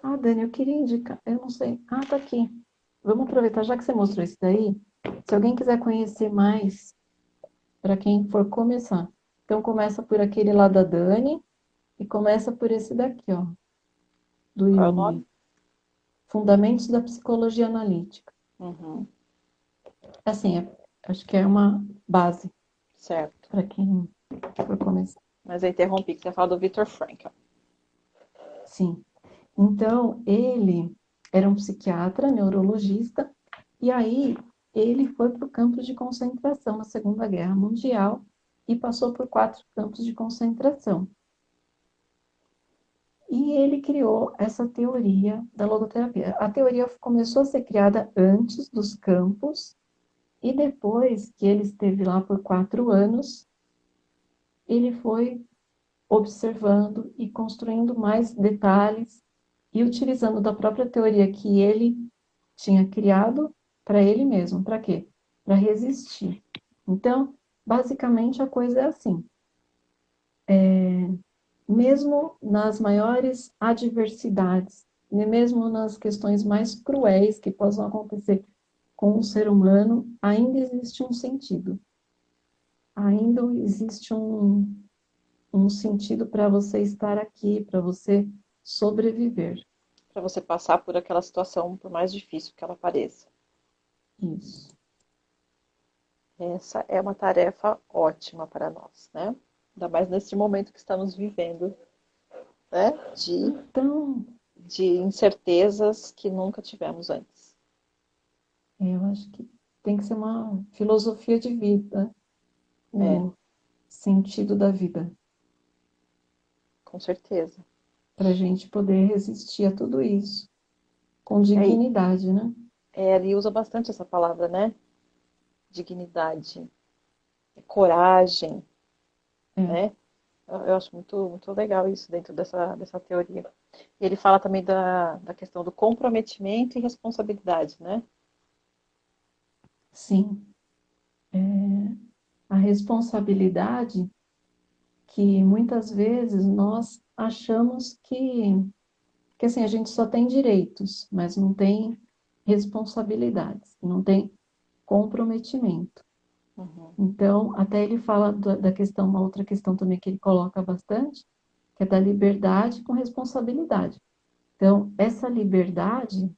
Speaker 2: Ah, Dani, eu queria indicar, eu não sei. Ah, tá aqui. Vamos aproveitar, já que você mostrou isso daí, se alguém quiser conhecer mais, para quem for começar. Então, começa por aquele lá da Dani e começa por esse daqui, ó, do
Speaker 1: Qual é o nome?
Speaker 2: Jung. Fundamentos da Psicologia Analítica.
Speaker 1: Uhum.
Speaker 2: Assim, acho que é uma base
Speaker 1: Certo.
Speaker 2: para quem for começar.
Speaker 1: Mas eu interrompi, que você fala do Viktor Frankl.
Speaker 2: Sim. Então, ele era um psiquiatra, neurologista, e aí ele foi para o campo de concentração na Segunda Guerra Mundial e passou por 4 campos de concentração. E ele criou essa teoria da logoterapia. A teoria começou a ser criada antes dos campos, e depois que ele esteve lá por 4 anos, ele foi observando e construindo mais detalhes e utilizando da própria teoria que ele tinha criado para ele mesmo. Para quê? Para resistir. Então, basicamente, a coisa é assim: mesmo nas maiores adversidades, mesmo nas questões mais cruéis que possam acontecer com o ser humano, ainda existe um sentido. Ainda existe um sentido para você estar aqui, para você sobreviver.
Speaker 1: Para você passar por aquela situação, por mais difícil que ela pareça.
Speaker 2: Isso.
Speaker 1: Essa é uma tarefa ótima para nós, né? Ainda mais nesse momento que estamos vivendo, né?
Speaker 2: Então,
Speaker 1: De incertezas que nunca tivemos antes.
Speaker 2: eu acho que tem que ser uma filosofia de vida,
Speaker 1: É,
Speaker 2: o sentido da vida,
Speaker 1: com certeza.
Speaker 2: para a gente poder resistir a tudo isso com
Speaker 1: É,
Speaker 2: dignidade, né?
Speaker 1: ele usa bastante essa palavra, né? Dignidade, coragem,
Speaker 2: É,
Speaker 1: né? Eu acho muito, muito legal isso dentro dessa teoria. E ele fala também da questão do comprometimento e responsabilidade, né?
Speaker 2: sim. A responsabilidade que muitas vezes nós achamos que assim, a gente só tem direitos, mas não tem responsabilidades, não tem comprometimento.
Speaker 1: Uhum.
Speaker 2: Então, até ele fala da questão, uma outra questão também que ele coloca bastante, que é da liberdade com responsabilidade. Então, essa liberdade,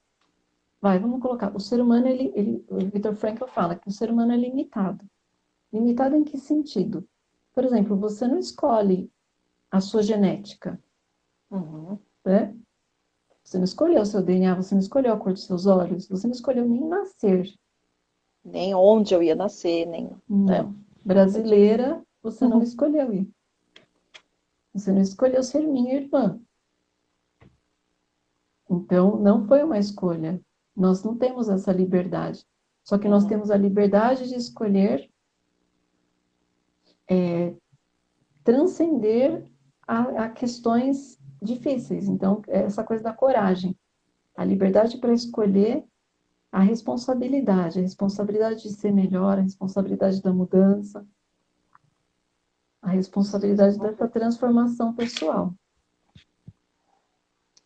Speaker 2: vamos colocar, o ser humano, o Viktor Frankl fala que o ser humano é limitado. Limitado em que sentido? Por exemplo, você não escolhe a sua genética,
Speaker 1: Uhum.
Speaker 2: né? Você não escolheu o seu DNA, você não escolheu a cor dos seus olhos, você não escolheu nem nascer.
Speaker 1: Nem onde eu ia nascer, nem, né?
Speaker 2: Não. Brasileira, você não escolheu ir. Você não escolheu ser minha irmã. Então, não foi uma escolha. Nós não temos essa liberdade. Só que nós
Speaker 1: Uhum.
Speaker 2: temos a liberdade de escolher transcender a questões difíceis. Então, é essa coisa da coragem. A liberdade para escolher a responsabilidade de ser melhor, a responsabilidade da mudança, a responsabilidade dessa transformação pessoal.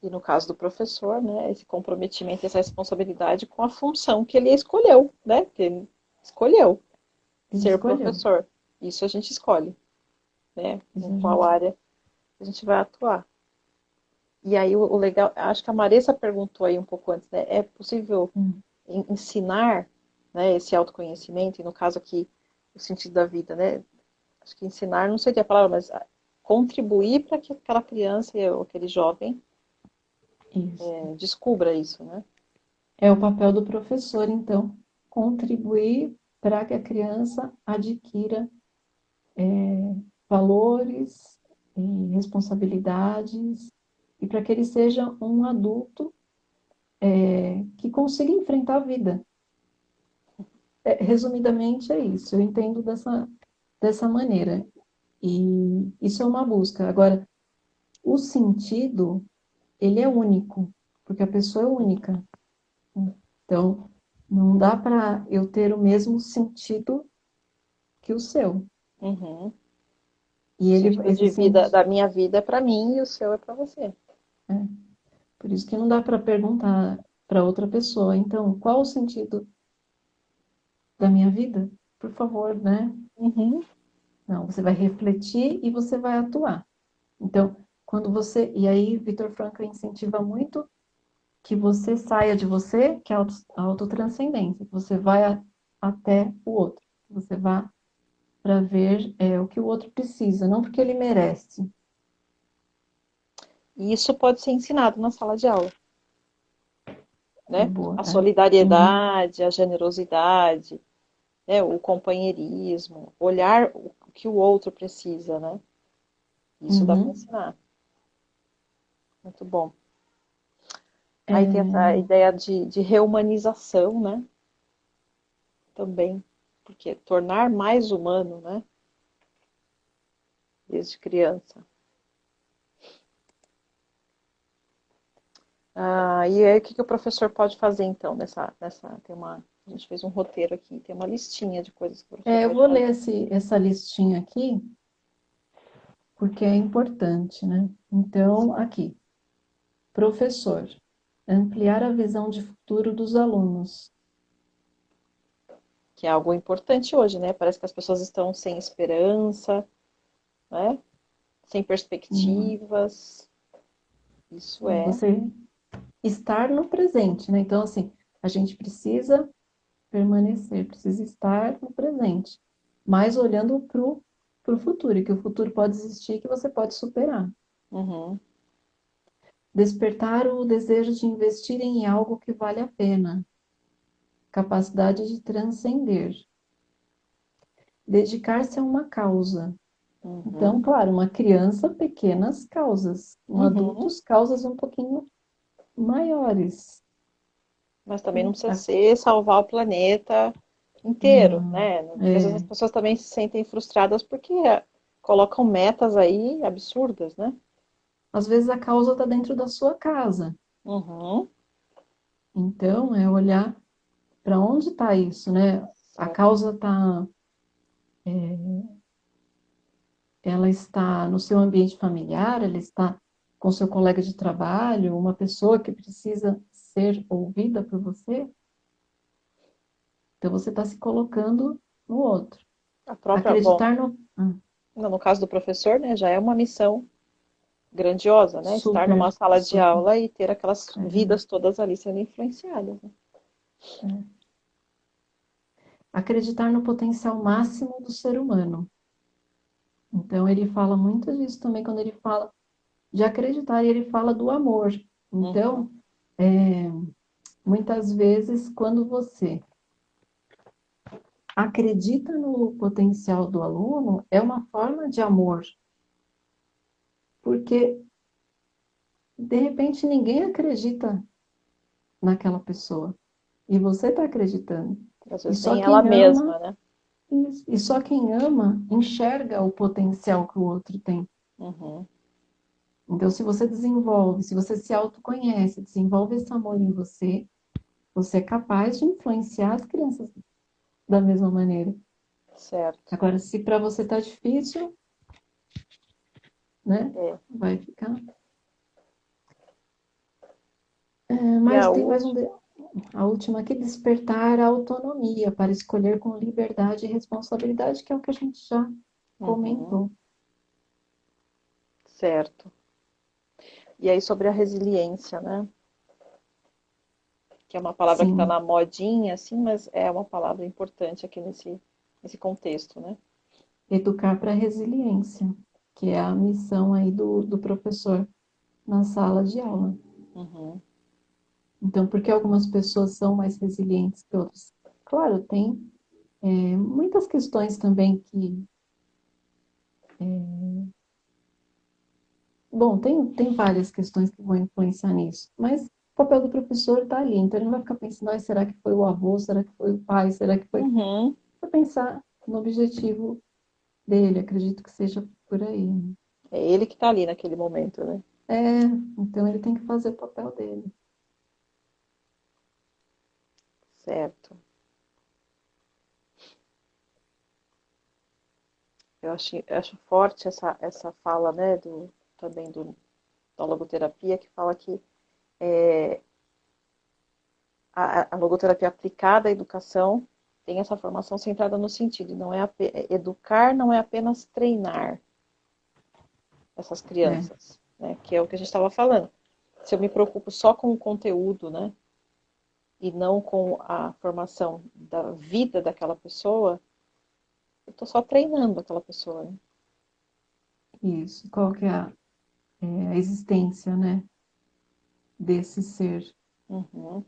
Speaker 1: E no caso do professor, né, esse comprometimento, essa responsabilidade com a função que ele escolheu, né? Que ele escolheu
Speaker 2: Ele
Speaker 1: ser
Speaker 2: escolheu.
Speaker 1: professor. Isso a gente escolhe, né?
Speaker 2: Isso
Speaker 1: Em
Speaker 2: a
Speaker 1: qual
Speaker 2: gente.
Speaker 1: área a gente vai atuar. E aí o legal, acho que a Marissa perguntou aí um pouco antes, né? É possível
Speaker 2: Hum.
Speaker 1: ensinar, né, esse autoconhecimento, e no caso aqui, o sentido da vida, né? Acho que ensinar não seria a palavra, mas contribuir para que aquela criança ou aquele jovem
Speaker 2: Isso.
Speaker 1: descubra isso, né?
Speaker 2: É o papel do professor, então, contribuir para que a criança adquira valores e responsabilidades e para que ele seja um adulto que consiga enfrentar a vida. Resumidamente é isso, eu entendo dessa maneira. E isso é uma busca. Agora, o sentido, ele é único, porque a pessoa é única. Então, não dá para eu ter o mesmo sentido que o seu.
Speaker 1: Uhum.
Speaker 2: E
Speaker 1: O
Speaker 2: ele,
Speaker 1: sentido
Speaker 2: esse
Speaker 1: de vida
Speaker 2: sentido,
Speaker 1: da minha vida é para mim e o seu é para você.
Speaker 2: por isso que não dá para perguntar para outra pessoa, então, qual o sentido da minha vida? Por favor, né?
Speaker 1: Uhum.
Speaker 2: Não, você vai refletir e você vai atuar. Então, e aí Viktor Frankl incentiva muito que você saia de você, que é a autotranscendência, que você vai até o outro, que você vá para ver o que o outro precisa, não porque ele merece.
Speaker 1: E isso pode ser ensinado na sala de aula,
Speaker 2: É
Speaker 1: né?
Speaker 2: boa,
Speaker 1: A
Speaker 2: é? Uhum,
Speaker 1: solidariedade, a generosidade, né? O companheirismo, olhar o que o outro precisa, né? Isso dá para
Speaker 2: uhum.
Speaker 1: ensinar. Muito bom. Aí tem essa
Speaker 2: É,
Speaker 1: ideia de reumanização, né? Também, porque tornar mais humano, né? Desde criança. Ah, e aí, o que que o professor pode fazer então a gente fez um roteiro aqui, tem uma listinha de coisas que o professor
Speaker 2: eu
Speaker 1: pode
Speaker 2: vou
Speaker 1: fazer.
Speaker 2: ler essa listinha aqui, porque é importante, né? Então, aqui, professor, ampliar a visão de futuro dos alunos.
Speaker 1: Que é algo importante hoje, né? Parece que as pessoas estão sem esperança, né? Sem
Speaker 2: Hum,
Speaker 1: perspectivas. Isso é.
Speaker 2: Você estar no presente, né? Então, assim, a gente precisa permanecer, precisa estar no presente, mas olhando para o futuro, e que o futuro pode existir, que você pode superar.
Speaker 1: Uhum.
Speaker 2: Despertar o desejo de investir em algo que vale a pena, capacidade de transcender, dedicar-se a uma causa. Então,
Speaker 1: Uhum.
Speaker 2: claro, uma criança, pequenas causas, um
Speaker 1: Uhum.
Speaker 2: adulto, causas um pouquinho maiores.
Speaker 1: Mas também não
Speaker 2: Né?
Speaker 1: precisa ser salvar o planeta inteiro,
Speaker 2: Não,
Speaker 1: né? Porque às vezes as pessoas também se sentem frustradas porque colocam metas aí absurdas, né?
Speaker 2: às vezes a causa está dentro da sua casa.
Speaker 1: Uhum.
Speaker 2: Então, é olhar para onde está isso, né? A
Speaker 1: Certo.
Speaker 2: causa ela está no seu ambiente familiar, ela está com seu colega de trabalho, uma pessoa que precisa ser ouvida por você. Então você está se colocando no outro.
Speaker 1: A própria, bom,
Speaker 2: Acreditar no.
Speaker 1: no caso do professor, né, já é uma missão grandiosa, né? Estar
Speaker 2: Super,
Speaker 1: numa sala de
Speaker 2: super.
Speaker 1: aula e ter aquelas
Speaker 2: É,
Speaker 1: vidas todas ali sendo influenciadas, né?
Speaker 2: é. Acreditar no potencial máximo do ser humano. Então ele fala muito disso também quando ele fala de acreditar, e ele fala do amor.
Speaker 1: Uhum,
Speaker 2: Então, muitas vezes, quando você acredita no potencial do aluno, é uma forma de amor, porque de repente ninguém acredita naquela pessoa e você está acreditando.
Speaker 1: às
Speaker 2: E
Speaker 1: vezes
Speaker 2: só
Speaker 1: nem ela
Speaker 2: quem ama,
Speaker 1: mesma, né?
Speaker 2: e só quem ama enxerga o potencial que o outro tem.
Speaker 1: Uhum,
Speaker 2: Então, se você desenvolve, se você se autoconhece, desenvolve esse amor em você, você é capaz de influenciar as crianças da mesma maneira.
Speaker 1: certo.
Speaker 2: Agora, se para você tá difícil, né?
Speaker 1: É.
Speaker 2: Vai ficar.
Speaker 1: E a
Speaker 2: Mas tem mais
Speaker 1: última,
Speaker 2: a última aqui, despertar a autonomia para escolher com liberdade e responsabilidade, que é o que a gente já
Speaker 1: uhum,
Speaker 2: comentou.
Speaker 1: certo. E aí sobre a resiliência, né? Que é uma palavra que está
Speaker 2: Sim,
Speaker 1: na modinha, assim, mas é uma palavra importante aqui nesse contexto, né?
Speaker 2: educar para a resiliência, que é a missão aí do professor na sala de aula.
Speaker 1: Uhum,
Speaker 2: Então, por que algumas pessoas são mais resilientes que outras? Claro, tem muitas questões também que. Bom, tem várias questões que vão influenciar nisso, mas o papel do professor está ali, então ele não vai ficar pensando, "Ai, será que foi o avô, será que foi o pai, será que foi.
Speaker 1: uhum.
Speaker 2: Para pensar no objetivo dele, acredito que seja por aí.
Speaker 1: É ele que está ali naquele momento, né?
Speaker 2: É, então ele tem que fazer o papel dele.
Speaker 1: Certo. Eu acho forte essa fala, né, também da logoterapia, que fala que a logoterapia aplicada à educação tem essa formação centrada no sentido, não é educar não é apenas treinar essas
Speaker 2: É,
Speaker 1: crianças, né, que é o que a gente estava falando. Se eu me preocupo só com o conteúdo, né, e não com a formação da vida daquela pessoa, eu estou só treinando aquela pessoa, né?
Speaker 2: isso. Qual que é a existência, né, desse ser?
Speaker 1: Uhum.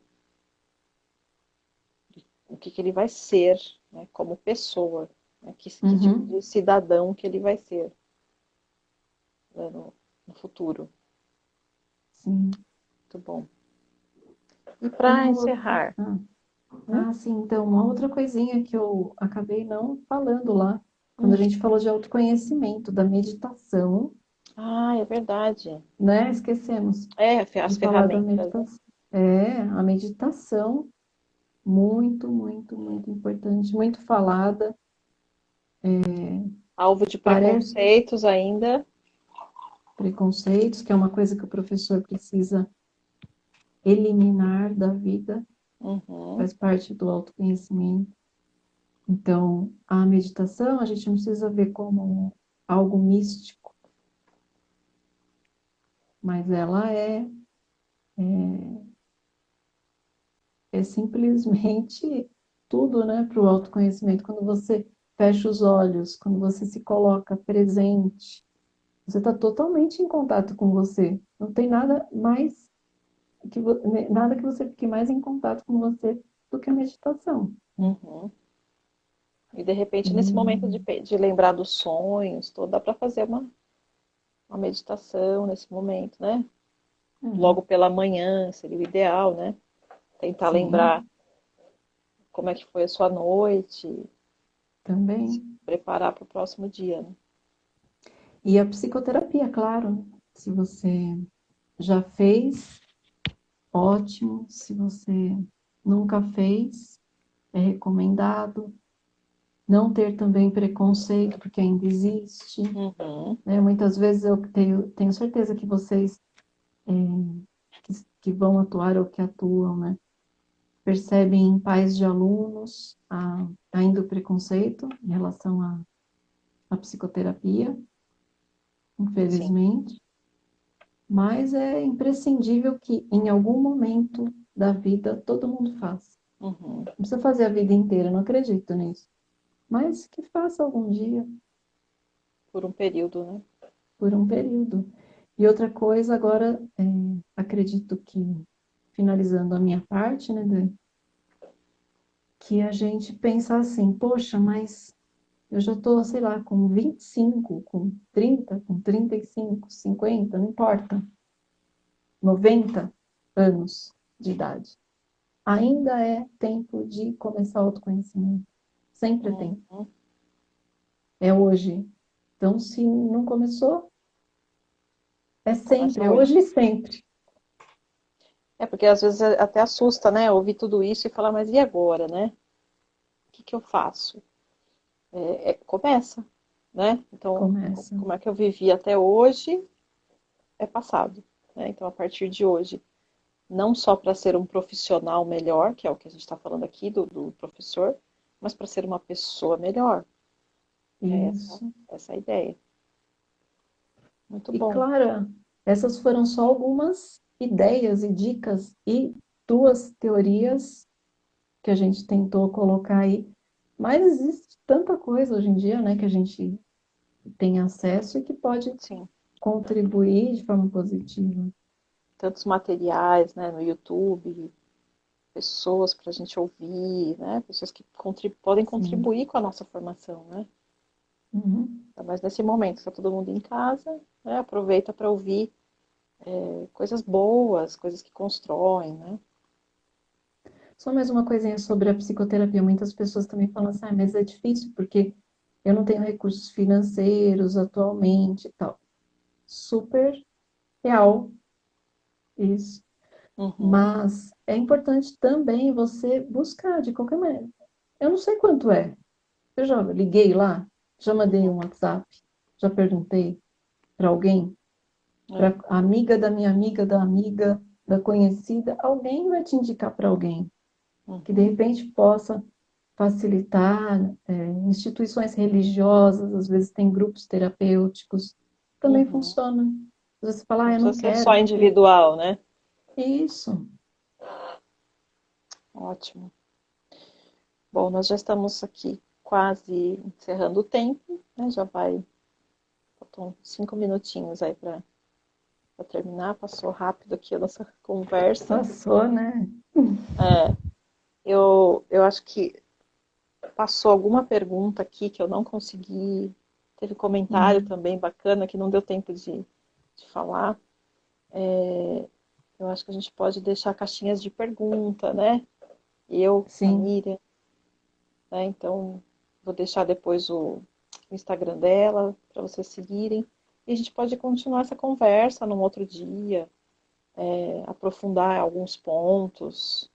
Speaker 1: O que ele vai ser, né, como pessoa, né, que tipo
Speaker 2: Uhum,
Speaker 1: de cidadão que ele vai ser, né, no futuro.
Speaker 2: sim.
Speaker 1: Muito bom. E para
Speaker 2: Uma outra.
Speaker 1: encerrar,
Speaker 2: Sim, então, uma outra coisinha que eu acabei não falando lá, quando a
Speaker 1: hum,
Speaker 2: gente falou de autoconhecimento, da meditação,
Speaker 1: é verdade.
Speaker 2: né? Esquecemos
Speaker 1: É, as
Speaker 2: de falar da
Speaker 1: ferramentas, né?
Speaker 2: meditação. É, a meditação, muito, muito, muito importante, muito falada.
Speaker 1: Alvo de
Speaker 2: Parece
Speaker 1: preconceitos ainda.
Speaker 2: preconceitos, que é uma coisa que o professor precisa eliminar da vida,
Speaker 1: Uhum,
Speaker 2: faz parte do autoconhecimento. Então, a meditação a gente não precisa ver como algo místico, mas ela é simplesmente tudo, né, para o autoconhecimento. Quando você fecha os olhos, quando você se coloca presente, você está totalmente em contato com você. Não tem nada mais nada que você fique mais em contato com você do que a meditação.
Speaker 1: uhum. E de repente, nesse momento
Speaker 2: E,
Speaker 1: de lembrar dos sonhos, todo, dá para fazer uma meditação nesse momento, né?
Speaker 2: é,
Speaker 1: Logo pela manhã seria o ideal, né? Tentar lembrar
Speaker 2: sim,
Speaker 1: como é que foi a sua noite, se
Speaker 2: também.
Speaker 1: preparar para o próximo dia, né?
Speaker 2: E a psicoterapia, claro. Se você já fez, ótimo. Se você nunca fez, é recomendado. Não ter também preconceito, porque ainda existe,
Speaker 1: Uhum,
Speaker 2: né? Muitas vezes eu tenho certeza que vocês que vão atuar ou que atuam, né? percebe em pais de alunos ainda o preconceito em relação à psicoterapia,
Speaker 1: Sim.
Speaker 2: infelizmente, mas é imprescindível que em algum momento da vida todo mundo faça.
Speaker 1: Uhum.
Speaker 2: Não precisa fazer a vida inteira, eu não acredito nisso. Mas que faça algum dia,
Speaker 1: Por um período, né?
Speaker 2: por um período. E outra coisa, agora, acredito que, finalizando a minha parte, né, Dani, que a gente pensa assim, poxa, mas eu já estou, sei lá, com 25, com 30, com 35, 50, não importa, 90 anos de idade. Ainda é tempo de começar o autoconhecimento. Sempre é tempo.
Speaker 1: Uhum.
Speaker 2: É hoje. Então, se não começou, é sempre,
Speaker 1: Começa
Speaker 2: é
Speaker 1: hoje.
Speaker 2: hoje e sempre.
Speaker 1: É porque às vezes até assusta, né? Ouvir tudo isso e falar, mas e agora, né? O que que eu faço? Começa, né? Então,
Speaker 2: Começa.
Speaker 1: como é que eu vivi até hoje é passado, né? Então, a partir de hoje, não só para ser um profissional melhor, que é o que a gente está falando aqui do professor, mas para ser uma pessoa melhor. É
Speaker 2: Isso.
Speaker 1: essa a ideia. Muito
Speaker 2: E,
Speaker 1: bom.
Speaker 2: Clara, essas foram só algumas ideias e dicas e duas teorias que a gente tentou colocar aí. Mas existe tanta coisa hoje em dia, né, que a gente tem acesso e que pode
Speaker 1: Sim.
Speaker 2: contribuir de forma positiva.
Speaker 1: Tantos materiais, né, no YouTube, pessoas para a gente ouvir, né? Pessoas que podem
Speaker 2: Sim.
Speaker 1: contribuir com a nossa formação, né?
Speaker 2: Uhum.
Speaker 1: Mas nesse momento está todo mundo em casa, né? Aproveita para ouvir coisas boas, coisas que constroem, né?
Speaker 2: Só mais uma coisinha sobre a psicoterapia. Muitas pessoas também falam assim, mas é difícil porque eu não tenho recursos financeiros atualmente e tal. Super real isso.
Speaker 1: Uhum,
Speaker 2: Mas é importante também você buscar de qualquer maneira. Eu não sei quanto é. Eu já liguei lá, já mandei
Speaker 1: uhum,
Speaker 2: um WhatsApp, já perguntei para alguém,
Speaker 1: é,
Speaker 2: para amiga da minha amiga, da amiga, da conhecida, alguém vai te indicar para alguém que de
Speaker 1: uhum,
Speaker 2: repente possa facilitar, instituições religiosas, às vezes tem grupos terapêuticos, também
Speaker 1: uhum.
Speaker 2: funciona. Às vezes você fala,
Speaker 1: Não
Speaker 2: eu
Speaker 1: precisa
Speaker 2: não
Speaker 1: ser
Speaker 2: quero,
Speaker 1: só
Speaker 2: porque
Speaker 1: individual, né?
Speaker 2: isso.
Speaker 1: Ótimo. Bom, nós já estamos aqui quase encerrando o tempo, né? Já vai, faltam 5 minutinhos aí para terminar. Passou rápido aqui a nossa conversa.
Speaker 2: Passou, né?
Speaker 1: É, eu acho que passou alguma pergunta aqui que eu não consegui. Teve comentário
Speaker 2: Hum,
Speaker 1: também bacana que não deu tempo de falar. Eu acho que a gente pode deixar caixinhas de pergunta, né? Eu, a
Speaker 2: sim,
Speaker 1: Miriam, né? Então, vou deixar depois o Instagram dela para vocês seguirem. E a gente pode continuar essa conversa num outro dia, aprofundar alguns pontos,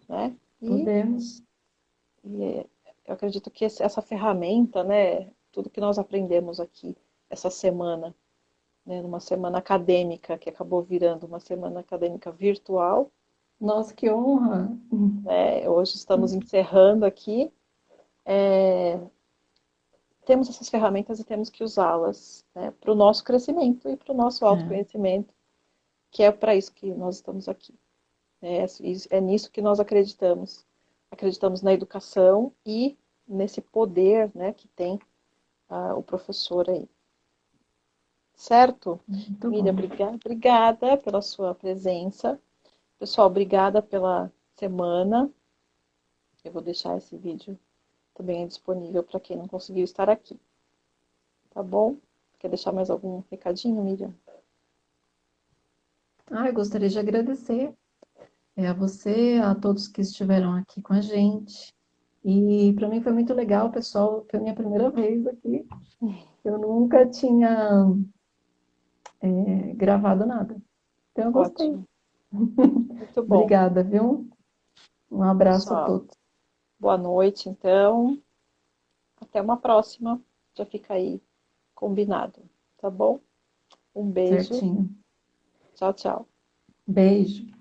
Speaker 1: né?
Speaker 2: podemos.
Speaker 1: Eu acredito que essa ferramenta, né? Tudo que nós aprendemos aqui essa semana, né, numa semana acadêmica, que acabou virando uma semana acadêmica virtual,
Speaker 2: Nossa, que honra!
Speaker 1: né? Hoje estamos encerrando aqui. Temos essas ferramentas e temos que usá-las, né, para o nosso crescimento e para o nosso
Speaker 2: É,
Speaker 1: autoconhecimento, que é para isso que nós estamos aqui. É nisso que nós acreditamos. Acreditamos na educação e nesse poder, né, que tem o professor aí. Certo?
Speaker 2: muito
Speaker 1: Miriam,
Speaker 2: bom.
Speaker 1: obrigada pela sua presença. Pessoal, obrigada pela semana. Eu vou deixar esse vídeo também disponível para quem não conseguiu estar aqui. Tá bom? Quer deixar mais algum recadinho, Miriam?
Speaker 2: Eu gostaria de agradecer a você, a todos que estiveram aqui com a gente. E para mim foi muito legal, pessoal. Foi a minha primeira vez aqui. Eu nunca tinha gravado nada. Então eu gostei.
Speaker 1: Ótimo. Muito bom.
Speaker 2: Obrigada, viu? Um abraço a
Speaker 1: Pessoal,
Speaker 2: todos.
Speaker 1: boa noite, então. Até uma próxima. Já fica aí combinado. Tá bom? Um beijo.
Speaker 2: Certinho.
Speaker 1: Tchau, tchau.
Speaker 2: Beijo.